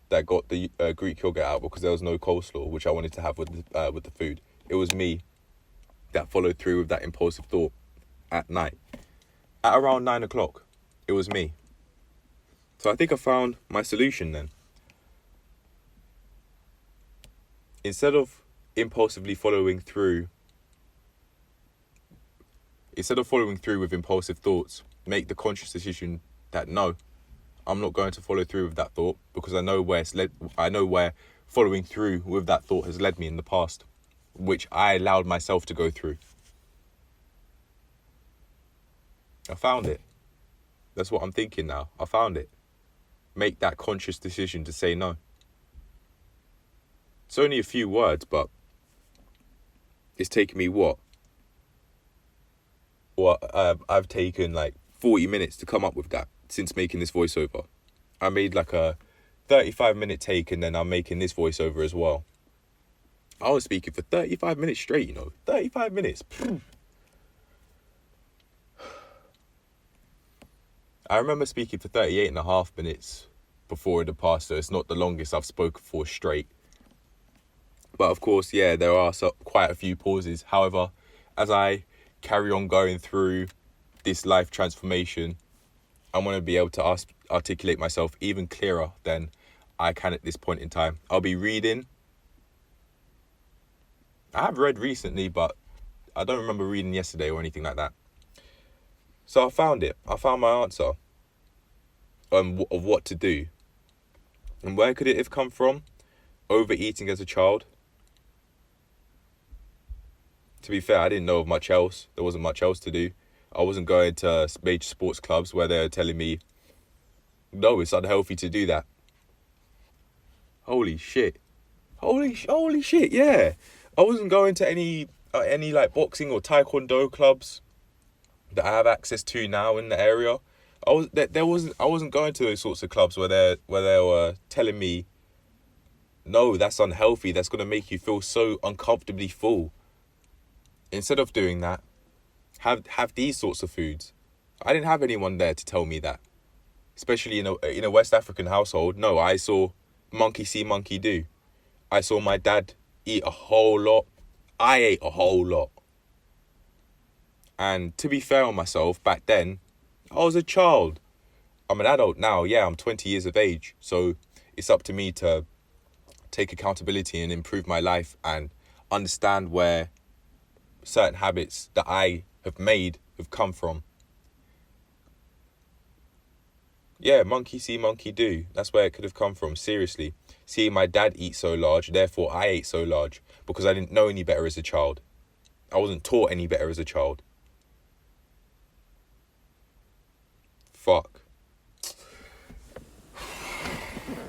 that got the Greek yogurt out because there was no coleslaw, which I wanted to have with the food. It was me that followed through with that impulsive thought at night. At around 9 o'clock, it was me. So I think I found my solution then. Instead of following through with impulsive thoughts, make the conscious decision that no, I'm not going to follow through with that thought, because I know where following through with that thought has led me in the past, which I allowed myself to go through. I found it. That's what I'm thinking now. I found it. Make that conscious decision to say no. It's only a few words, but it's taken me I've taken like 40 minutes to come up with that since making this voiceover. I made like a 35-minute take, and then I'm making this voiceover as well. I was speaking for 35 minutes straight, 35 minutes. I remember speaking for 38 and a half minutes before in the past, so it's not the longest I've spoken for straight. But of course, yeah, there are quite a few pauses. However, as I carry on going through this life transformation, I want to be able to articulate myself even clearer than I can at this point in time. I'll be reading. I have read recently, but I don't remember reading yesterday or anything like that. So I found it. I found my answer of what to do. And where could it have come from? Overeating as a child. To be fair, I didn't know of much else. There wasn't much else to do. I wasn't going to major sports clubs where they're telling me, no, it's unhealthy to do that. Holy shit, yeah. I wasn't going to any like boxing or taekwondo clubs that I have access to now in the area. I wasn't going to those sorts of clubs where they were telling me, no, that's unhealthy. That's going to make you feel so uncomfortably full. Instead of doing that, have these sorts of foods. I didn't have anyone there to tell me that. Especially in a West African household. No, I saw monkey see, monkey do. I saw my dad eat a whole lot. I ate a whole lot. And to be fair on myself, back then, I was a child. I'm an adult now. Yeah, I'm 20 years of age. So it's up to me to take accountability and improve my life and understand where certain habits that I have made have come from. Yeah, monkey see, monkey do. That's where it could have come from, seriously. Seeing my dad eat so large, therefore I ate so large, because I didn't know any better as a child. I wasn't taught any better as a child. Fuck.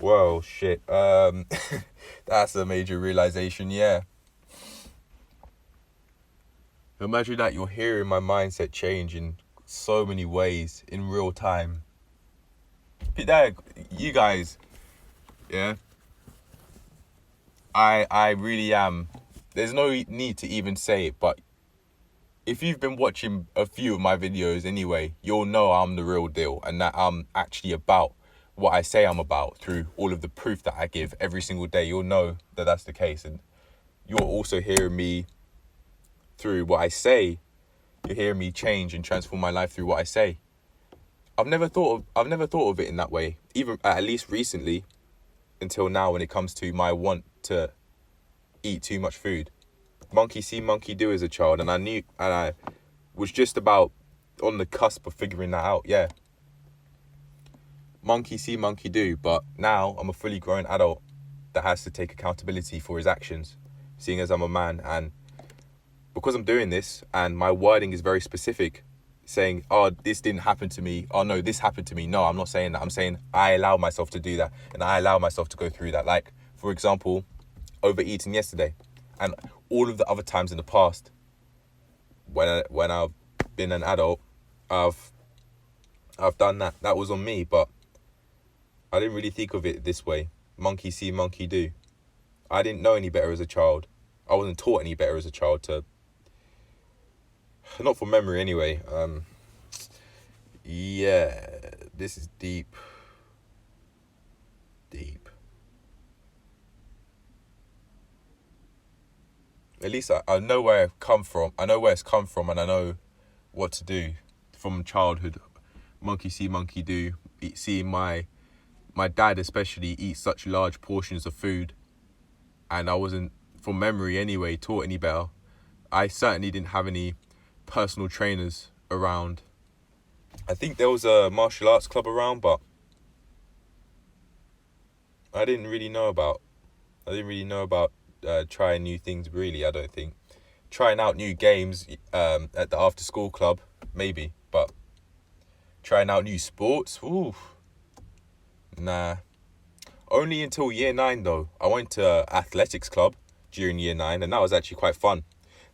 Well, shit. That's a major realization, yeah. Imagine that you're hearing my mindset change in so many ways in real time. You guys, yeah. I really am. There's no need to even say it, but if you've been watching a few of my videos anyway, you'll know I'm the real deal and that I'm actually about what I say I'm about through all of the proof that I give every single day. You'll know that that's the case, and you're also hearing me through what I say. You're hearing me change and transform my life through what I say. I've never thought of it in that way, even at least recently, until now when it comes to my want to eat too much food. Monkey see, monkey do as a child, and I was just about on the cusp of figuring that out, yeah. Monkey see, monkey do, but now I'm a fully grown adult that has to take accountability for his actions, seeing as I'm a man, and because I'm doing this, and my wording is very specific, saying, oh, this didn't happen to me, oh no, this happened to me. No, I'm not saying that. I'm saying I allow myself to do that, and I allow myself to go through that. Like, for example, overeating yesterday, and all of the other times in the past, when I've been an adult, I've done that. That was on me, but I didn't really think of it this way. Monkey see, monkey do. I didn't know any better as a child. I wasn't taught any better as a child not from memory anyway. Yeah, this is deep. At least I know where I've come from. I know where it's come from, and I know what to do from childhood. Monkey see, monkey do. Seeing my dad especially eat such large portions of food, and I wasn't, from memory anyway, taught any better. I certainly didn't have any personal trainers around. I think there was a martial arts club around, but I didn't really know about trying new things, really. I don't think trying out new games at the after school club, maybe, but trying out new sports, ooh, nah. Only until year 9 though. I went to athletics club during year 9, and that was actually quite fun.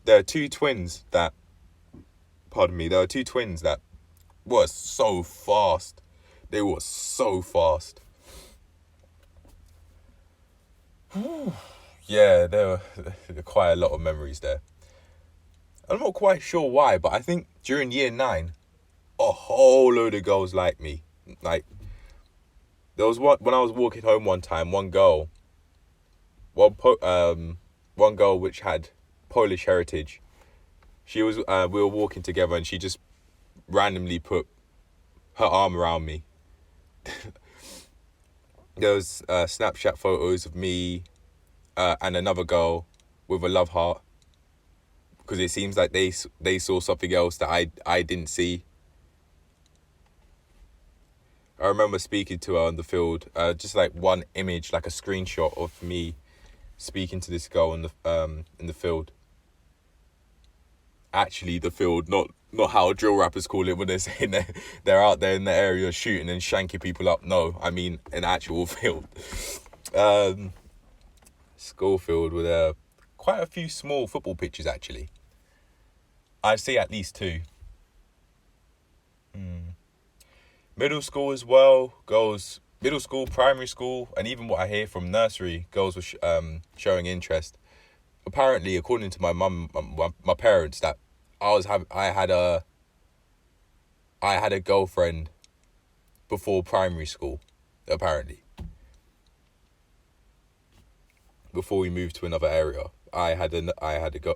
There were two twins that were so fast. They were so fast. Yeah, there were quite a lot of memories there. I'm not quite sure why, but I think during year 9, a whole load of girls liked me. Like, there was one, when I was walking home one time, one girl which had Polish heritage. She was, we were walking together, and she just randomly put her arm around me. There was Snapchat photos of me and another girl with a love heart, because it seems like they saw something else that I didn't see. I remember speaking to her on the field, just like one image, like a screenshot of me speaking to this girl in the field. Actually, the field, not how drill rappers call it when they're saying they're out there in the area shooting and shanking people up. No, I mean an actual field. School field with quite a few small football pitches, actually. I'd say at least 2. Middle school as well, girls, middle school, primary school, and even what I hear from nursery, girls were showing interest. Apparently, according to my mum, my parents, that I had a girlfriend before primary school, apparently. Before we moved to another area, I had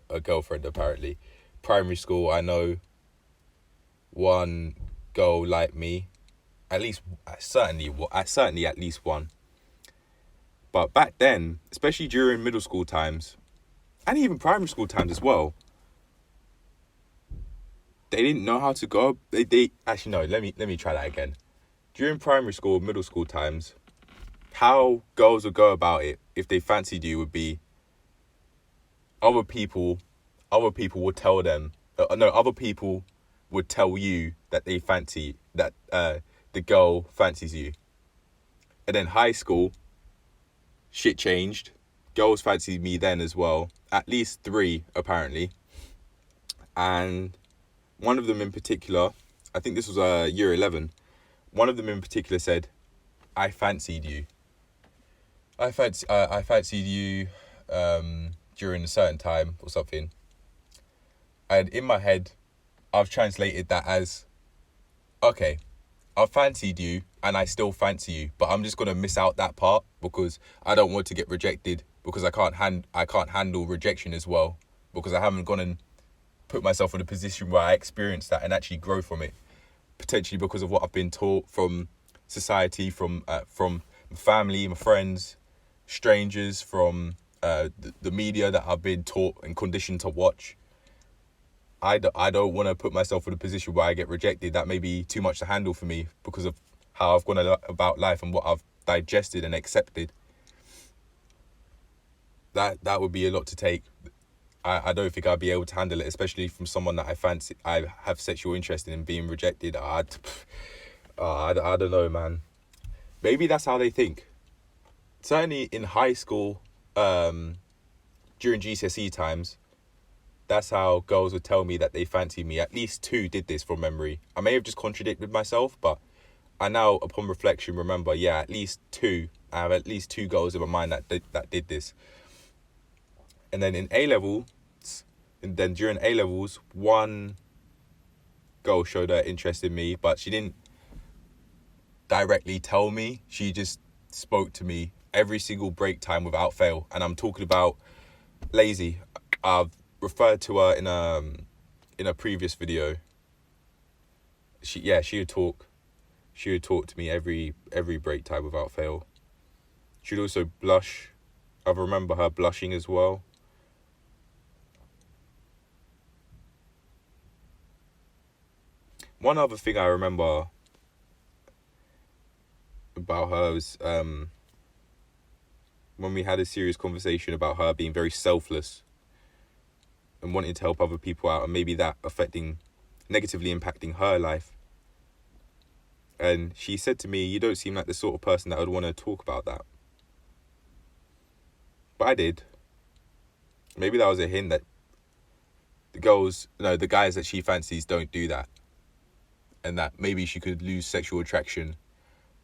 a girlfriend, apparently. Primary school, I know one girl liked me. At least, certainly at least one. But back then, especially during middle school times, and even primary school times as well, they didn't know how to go. They actually, no, let me try that again. During primary school, middle school times, how girls would go about it if they fancied you would be other people would tell them, other people would tell you that they fancy, that the girl fancies you. And then high school, shit changed. girls fancied me then as well. At least 3, apparently. And one of them in particular, I think this was year 11, one of them in particular said, I fancied you. I fancied you during a certain time or something. And in my head, I've translated that as, okay, I fancied you and I still fancy you, but I'm just going to miss out that part because I don't want to get rejected, because I can't handle rejection as well, because I haven't gone and put myself in a position where I experience that and actually grow from it, potentially because of what I've been taught from society, from family, my friends, strangers, from the media that I've been taught and conditioned to watch. I don't want to put myself in a position where I get rejected. That may be too much to handle for me because of how I've gone about life and what I've digested and accepted. That would be a lot to take. I don't think I'd be able to handle it, especially from someone that I have sexual interest in, and being rejected. I don't know, man. Maybe that's how they think. Certainly in high school, during GCSE times, that's how girls would tell me that they fancy me. At least 2 did this from memory. I may have just contradicted myself, but I now, upon reflection, remember, yeah, at least 2. I have at least 2 girls in my mind that did this. And then during A-levels, one girl showed her interest in me, but she didn't directly tell me. She just spoke to me every single break time without fail. And I'm talking about Lazy. I've referred to her in a previous video. She would talk to me every break time without fail. She'd also blush. I remember her blushing as well. One other thing I remember about her was when we had a serious conversation about her being very selfless and wanting to help other people out, and maybe that negatively impacting her life. And she said to me, you don't seem like the sort of person that would want to talk about that. But I did. Maybe that was a hint that the guys that she fancies don't do that. And that maybe she could lose sexual attraction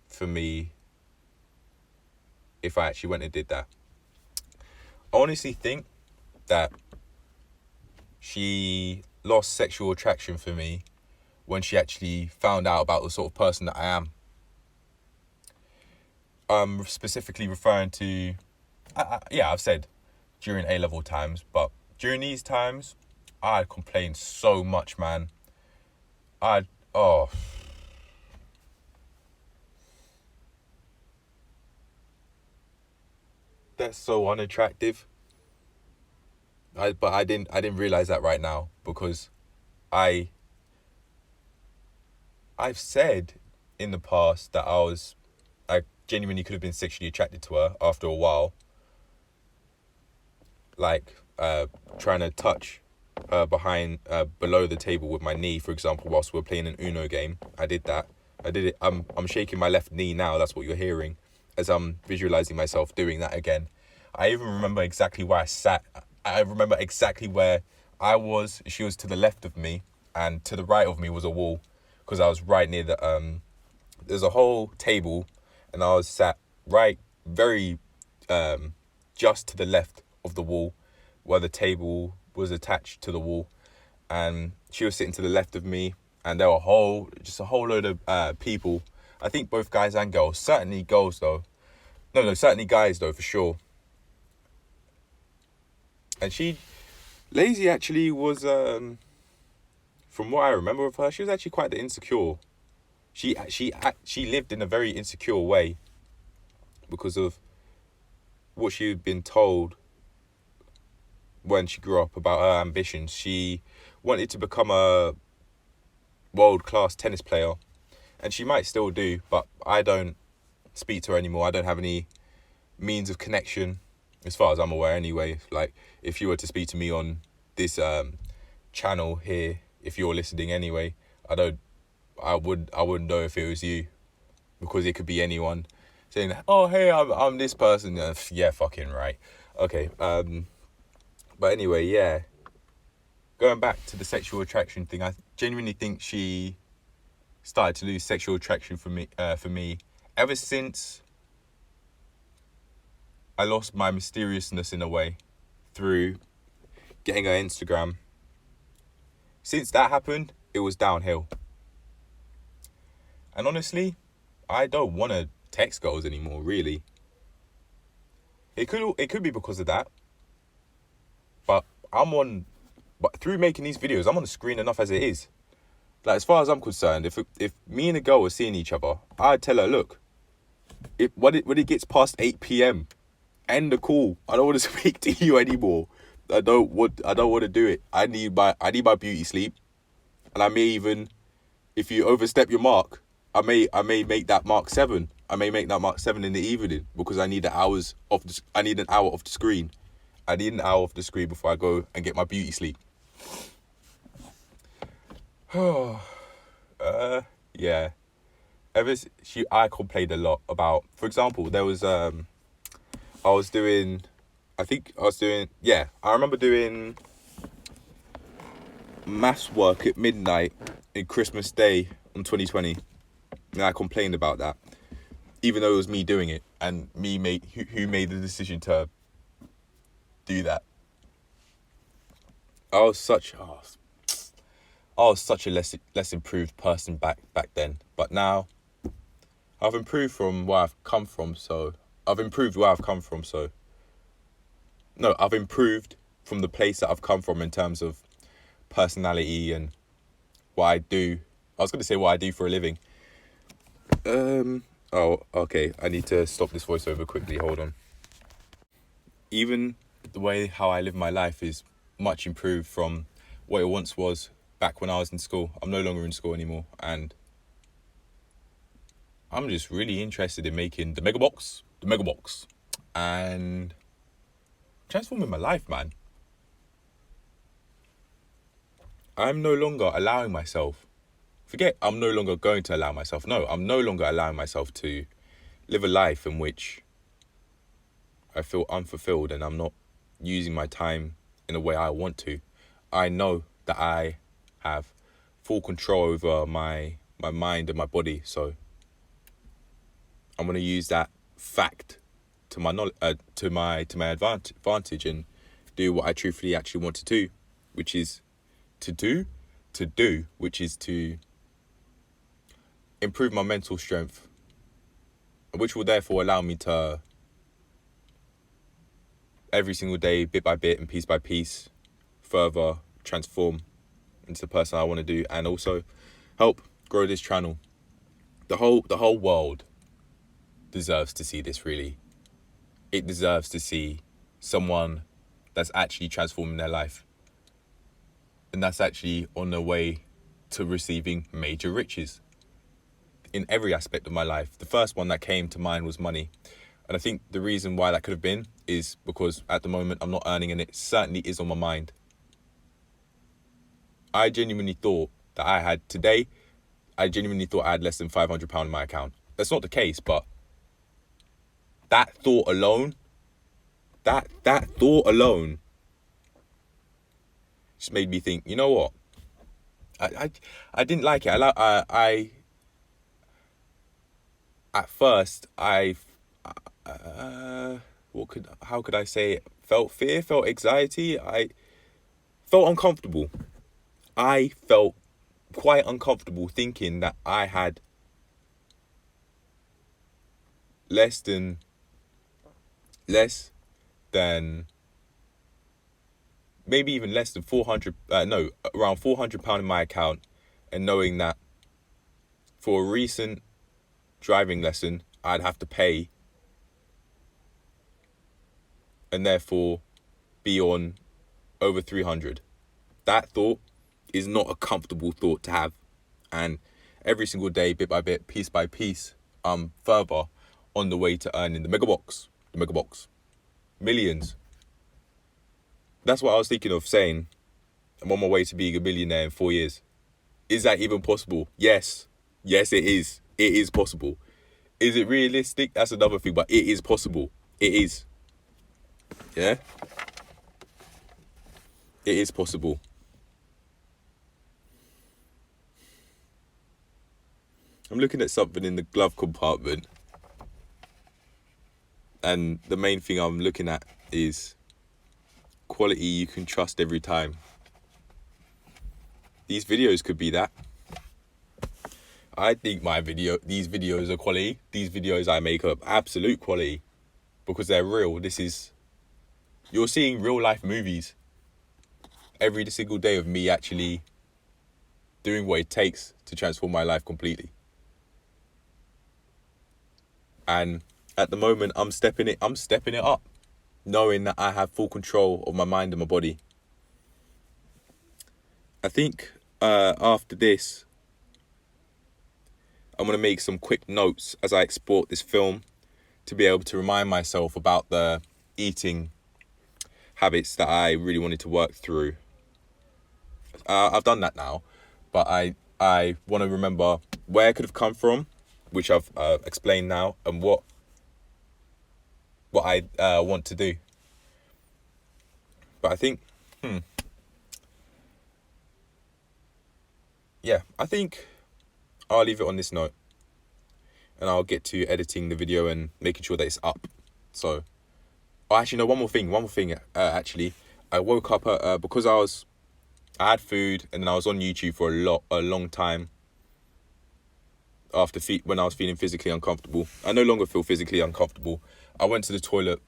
for me if I actually went and did that. I honestly think that she lost sexual attraction for me when she actually found out about the sort of person that I am. I'm specifically referring to, I've said during A-level times, but during these times, I complained so much, man. That's so unattractive. But I didn't realize that right now, because I've said in the past that I genuinely could have been sexually attracted to her after a while. Like trying to touch her below the table with my knee, for example, whilst we're playing an Uno game. I did that. I did it. I'm shaking my left knee now. That's what you're hearing, as I'm visualizing myself doing that again. I even remember exactly where I sat. I remember exactly where I was. She was to the left of me, and to the right of me was a wall, because I was right near the there's a whole table, and I was sat right very just to the left of the wall, where the table was attached to the wall, and she was sitting to the left of me, and there were a whole load of people. I think both guys and girls. Certainly girls though. No, certainly guys though, for sure. And Lazy actually was, from what I remember of her, she was actually quite insecure. She lived in a very insecure way because of what she had been told when she grew up about her ambitions. She wanted to become a world-class tennis player, and she might still do, but I don't speak to her anymore. I don't have any means of connection, as far as I'm aware anyway. Like, if you were to speak to me on this channel here, if you're listening anyway, I wouldn't know if it was you, because it could be anyone saying, oh hey, I'm this person. Yeah, fucking right. Okay. But anyway, yeah. Going back to the sexual attraction thing, I genuinely think she started to lose sexual attraction for me. Ever since I lost my mysteriousness in a way through getting her Instagram. Since that happened, it was downhill. And honestly, I don't want to text girls anymore, really. It could be because of that. But through making these videos, I'm on the screen enough as it is. Like, as far as I'm concerned, if me and a girl were seeing each other, I'd tell her, look, when it gets past 8 p.m, end the call. I don't want to speak to you anymore. I don't want to do it. I need my beauty sleep. And I may even, if you overstep your mark, I may make that mark 7. I may make that mark 7 in the evening because I need an hour off the screen. I need an hour off the screen before I go and get my beauty sleep. Yeah. I complained a lot about, for example, there was I remember doing maths work at midnight in Christmas Day on 2020. And I complained about that, even though it was me doing it and who made the decision to do that. I was such a less improved person back then. But now I've improved from where I've come from. I've improved from the place that I've come from in terms of personality and what I do. I was going to say what I do for a living. Oh, okay. I need to stop this voiceover quickly. Hold on. Even the way how I live my life is much improved from what it once was back when I was in school. I'm no longer in school anymore, and I'm just really interested in making the mega box, and transforming my life, man. I'm no longer allowing myself. Forget I'm no longer going to allow myself. No, I'm no longer allowing myself to live a life in which I feel unfulfilled and I'm not using my time in the way I want to. I know that I have full control over my mind and my body, so I'm going to use that fact to my advantage and do what I truthfully actually want to do, which is to improve my mental strength, which will therefore allow me to every single day, bit by bit and piece by piece, further transform into the person I want to do, and also help grow this channel. The whole world deserves to see this, really. It deserves to see someone that's actually transforming their life, and that's actually on their way to receiving major riches in every aspect of my life. The first one that came to mind was money. And I think the reason why that could have been is because at the moment I'm not earning, and it certainly is on my mind. I genuinely thought I had less than £500 in my account. That's not the case, but that thought alone just made me think, you know what? I didn't like it. At first, how could I say it? Felt fear, felt anxiety. I felt uncomfortable. I felt quite uncomfortable thinking that I had less than maybe even less than around £400 in my account, and knowing that for a recent driving lesson I'd have to pay and therefore be on over 300. That thought is not a comfortable thought to have, and every single day, bit by bit, piece by piece, I'm further on the way to earning the mega box, millions. That's what I was thinking of saying. I'm on my way to being a millionaire in 4 years. Is that even possible? Yes, it is. It is possible. Is it realistic? That's another thing, but it is possible. It is. Yeah? It is possible. I'm looking at something in the glove compartment, and the main thing I'm looking at is quality you can trust every time. These videos could be that. I think these videos are quality. These videos I make are absolute quality because they're real. You're seeing real life movies every single day of me actually doing what it takes to transform my life completely. And at the moment, I'm stepping it up, knowing that I have full control of my mind and my body. I think after this, I'm going to make some quick notes as I export this film to be able to remind myself about the eating habits that I really wanted to work through. I've done that now, but I want to remember where it could have come from, which I've explained now, and what I want to do. But I think, I think I'll leave it on this note, and I'll get to editing the video and making sure that it's up. So, actually, no, one more thing. Actually, I woke up because I had food, and then I was on YouTube for a long time. When I was feeling physically uncomfortable, I no longer feel physically uncomfortable. I went to the toilet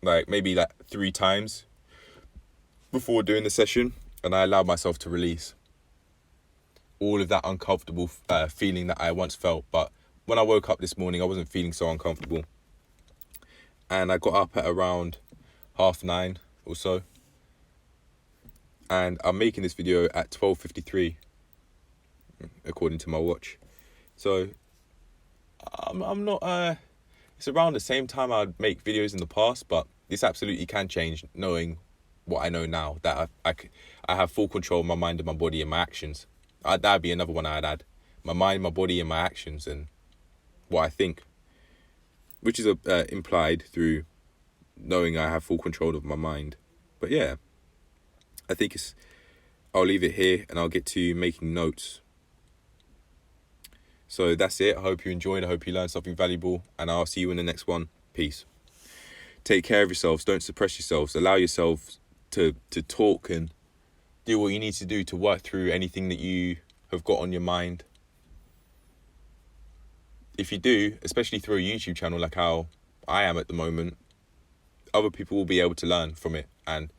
maybe 3 times before doing the session, and I allowed myself to release all of that uncomfortable feeling that I once felt. But when I woke up this morning, I wasn't feeling so uncomfortable, and I got up at around 9:30 or so, and I'm making this video at 12:53 according to my watch. So I'm not it's around the same time I'd make videos in the past, but this absolutely can change knowing what I know now, that I have full control of my mind and my body and my actions. That'd be another one I'd add. My mind, my body, and my actions, and what I think, which is implied through knowing I have full control of my mind. But yeah, I think I'll leave it here, and I'll get to making notes. So that's it. I hope you enjoyed. I hope you learned something valuable, and I'll see you in the next one. Peace. Take care of yourselves. Don't suppress yourselves. Allow yourselves to talk and do what you need to do to work through anything that you have got on your mind. If you do, especially through a YouTube channel like how I am at the moment, other people will be able to learn from it. And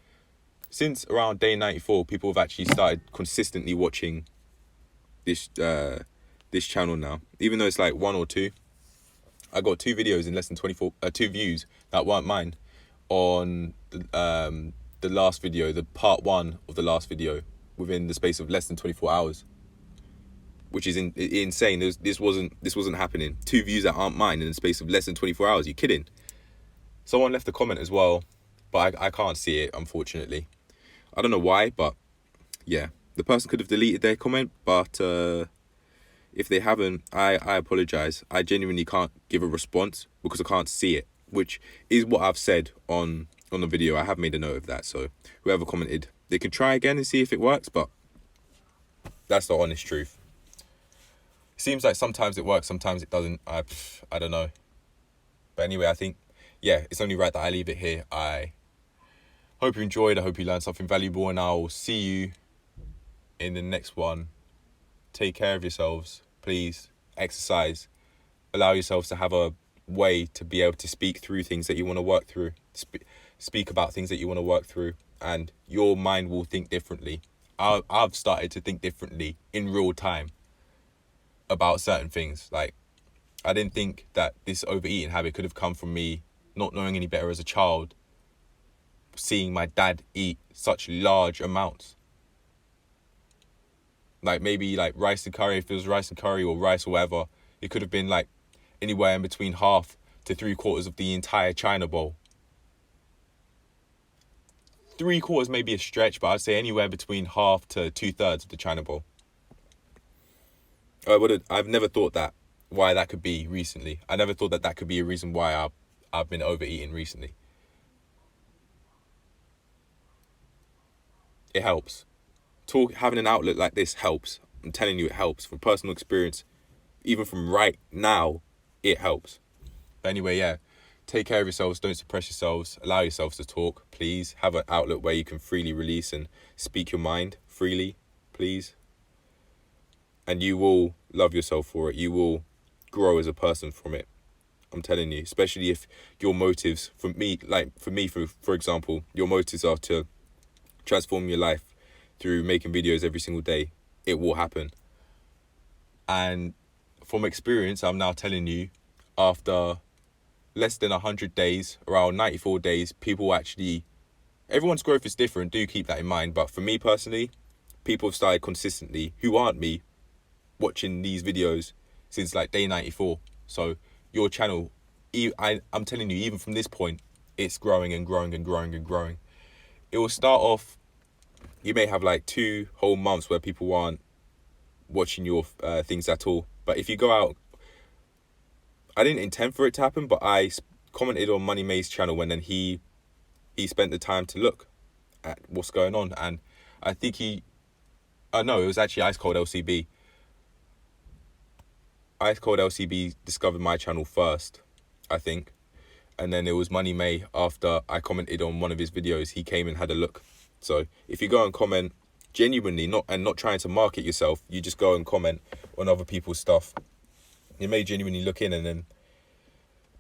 since around day 94, people have actually started consistently watching this channel now. Even though it's 1 or 2, I got 2 videos in less than 2 views that weren't mine on the last video, the part 1 of the last video, within the space of less than 24 hours, which is insane. This wasn't happening. 2 views that aren't mine in the space of less than 24 hours. You're kidding? Someone left a comment as well, but I can't see it, unfortunately. I don't know why, but yeah, the person could have deleted their comment, but if they haven't, I apologize. I genuinely can't give a response because I can't see it, which is what I've said on the video. I have made a note of that. So whoever commented, they can try again and see if it works, but that's the honest truth. Seems like sometimes it works, sometimes it doesn't. I don't know. But anyway, I think, yeah, it's only right that I leave it here. I hope you enjoyed. I hope you learned something valuable, and I'll see you in the next one. Take care of yourselves, please. Exercise. Allow yourselves to have a way to be able to speak through things that you want to work through. Speak about things that you want to work through, and your mind will think differently. I've started to think differently in real time about certain things. I didn't think that this overeating habit could have come from me not knowing any better as a child, seeing my dad eat such large amounts. Maybe rice and curry, if it was rice and curry or rice or whatever, it could have been anywhere in between half to 3/4 of the entire China bowl. 3/4 may be a stretch, but I'd say anywhere between half to 2/3 of the China bowl. I've never thought why that could be recently. I never thought that could be a reason why I've been overeating recently. it helps. Having an outlet like this helps. I'm telling you, it helps. From personal experience, even from right now, it helps. But anyway, yeah, take care of yourselves. Don't suppress yourselves. Allow yourselves to talk, please. Have an outlet where you can freely release and speak your mind freely, please. And you will love yourself for it. You will grow as a person from it. I'm telling you, especially if your motives, for example, your motives are to transform your life through making videos every single day, it will happen. And from experience, I'm now telling you, after less than 100 days, around 94 days, everyone's growth is different, do keep that in mind. But for me personally, people have started consistently, who aren't me, watching these videos since like day 94. So your channel, I'm telling you, even from this point, it's growing and growing and growing and growing. It will start off, you may have like 2 whole months where people aren't watching your things at all. But if you go out, I didn't intend for it to happen, but I commented on Money May's channel, and then he spent the time to look at what's going on. And I think it was actually Ice Cold LCB. Ice Cold LCB discovered my channel first, I think. And then it was Money May, after I commented on one of his videos, he came and had a look. So if you go and comment genuinely, not trying to market yourself, you just go and comment on other people's stuff, you may genuinely look in,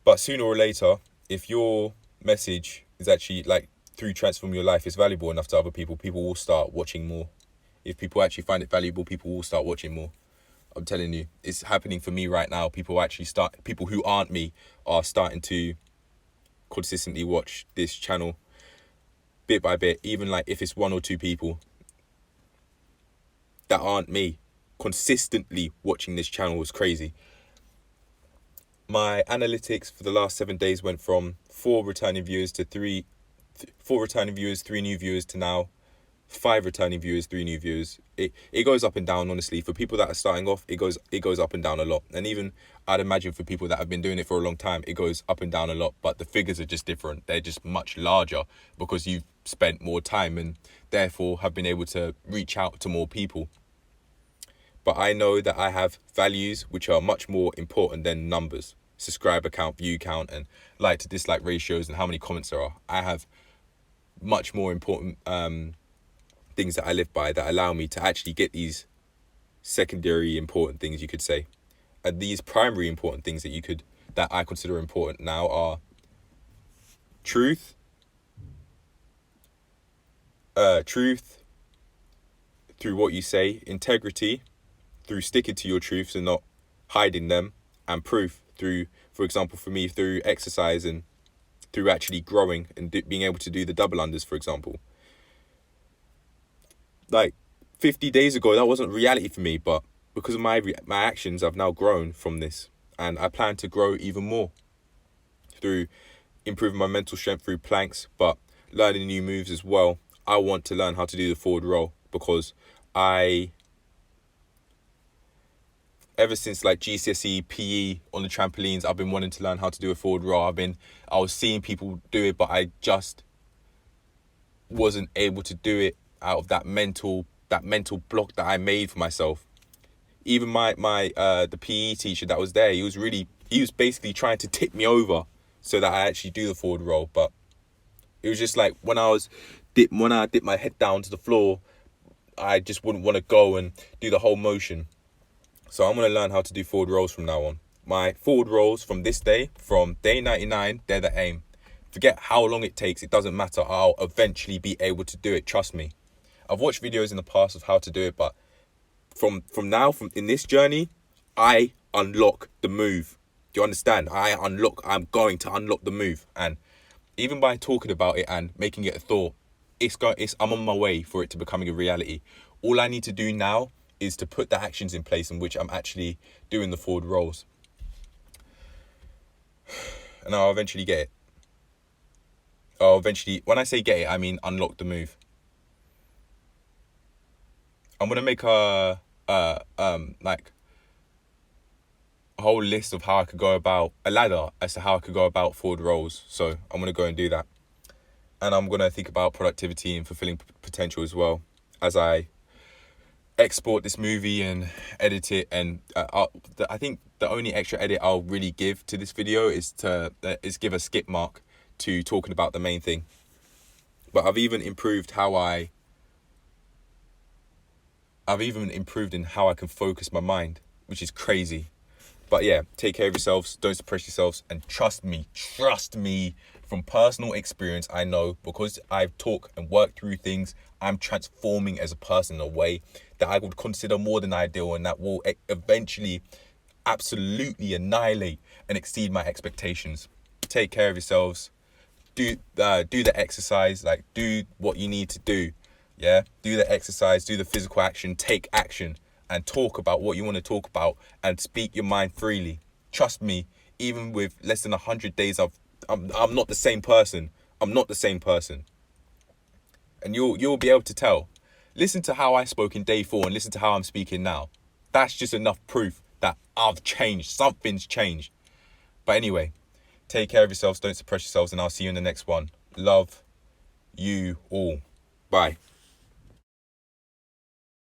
but sooner or later, if your message is actually like through transforming your life is valuable enough to other people, people will start watching more. If people actually find it valuable, people will start watching more. I'm telling you, it's happening for me right now. People who aren't me are starting to consistently watch this channel bit by bit, even like if it's 1 or 2 people that aren't me consistently watching this channel. Is crazy. My analytics for the last 7 days went from 4 returning viewers to 3 new viewers, to now 5 returning viewers, 3 new viewers. It goes up and down, honestly. For people that are starting off, it goes up and down a lot. And even I'd imagine for people that have been doing it for a long time, it goes up and down a lot. But the figures are just different. They're just much larger because you've spent more time and therefore have been able to reach out to more people. But I know that I have values which are much more important than numbers. Subscriber count, view count, and like to dislike ratios and how many comments there are. I have much more important things that I live by that allow me to actually get these secondary important things, you could say. And these primary important things that I consider important now are truth through what you say, integrity through sticking to your truths and not hiding them, and proof through, for example, for me, through exercise and through actually growing and being able to do the double unders, for example. Like 50 days ago, that wasn't reality for me, but because of my actions, I've now grown from this, and I plan to grow even more through improving my mental strength through planks, but learning new moves as well. I want to learn how to do the forward roll because ever since like GCSE, PE on the trampolines, I've been wanting to learn how to do a forward roll. I was seeing people do it, but I just wasn't able to do it out of that mental block that I made for myself. Even the PE teacher that was there, he was basically trying to tip me over so that I actually do the forward roll. But it was just like when I dipped my head down to the floor, I just wouldn't want to go and do the whole motion. So I'm going to learn how to do forward rolls from now on. My forward rolls from this day, from day 99, they're the aim. Forget how long it takes. It doesn't matter. I'll eventually be able to do it. Trust me. I've watched videos in the past of how to do it, but from in this journey, I unlock the move. Do you understand? I'm going to unlock the move. And even by talking about it and making it a thought, I'm on my way for it to becoming a reality. All I need to do now is to put the actions in place in which I'm actually doing the forward rolls. And I'll eventually get it. When I say get it, I mean unlock the move. I'm going to make a whole list of how I could go about, a ladder as to how I could go about forward rolls. So I'm going to go and do that. And I'm going to think about productivity and fulfilling potential as well as I export this movie and edit it. And I think the only extra edit I'll really give to this video is give a skip mark to talking about the main thing. But I've even improved in how I can focus my mind, which is crazy. But yeah, take care of yourselves, don't suppress yourselves, and trust me, from personal experience, I know, because I've talked and worked through things, I'm transforming as a person in a way that I would consider more than ideal, and that will eventually absolutely annihilate and exceed my expectations. Take care of yourselves. Do the exercise, like do what you need to do. Yeah, do the exercise, do the physical action, take action, and talk about what you want to talk about, and speak your mind freely. Trust me, even with less than 100 days, I'm not the same person. I'm not the same person, and you'll be able to tell. Listen to how I spoke in day 4, and listen to how I'm speaking now. That's just enough proof that I've changed. Something's changed. But anyway, take care of yourselves. Don't suppress yourselves, and I'll see you in the next one. Love you all. Bye.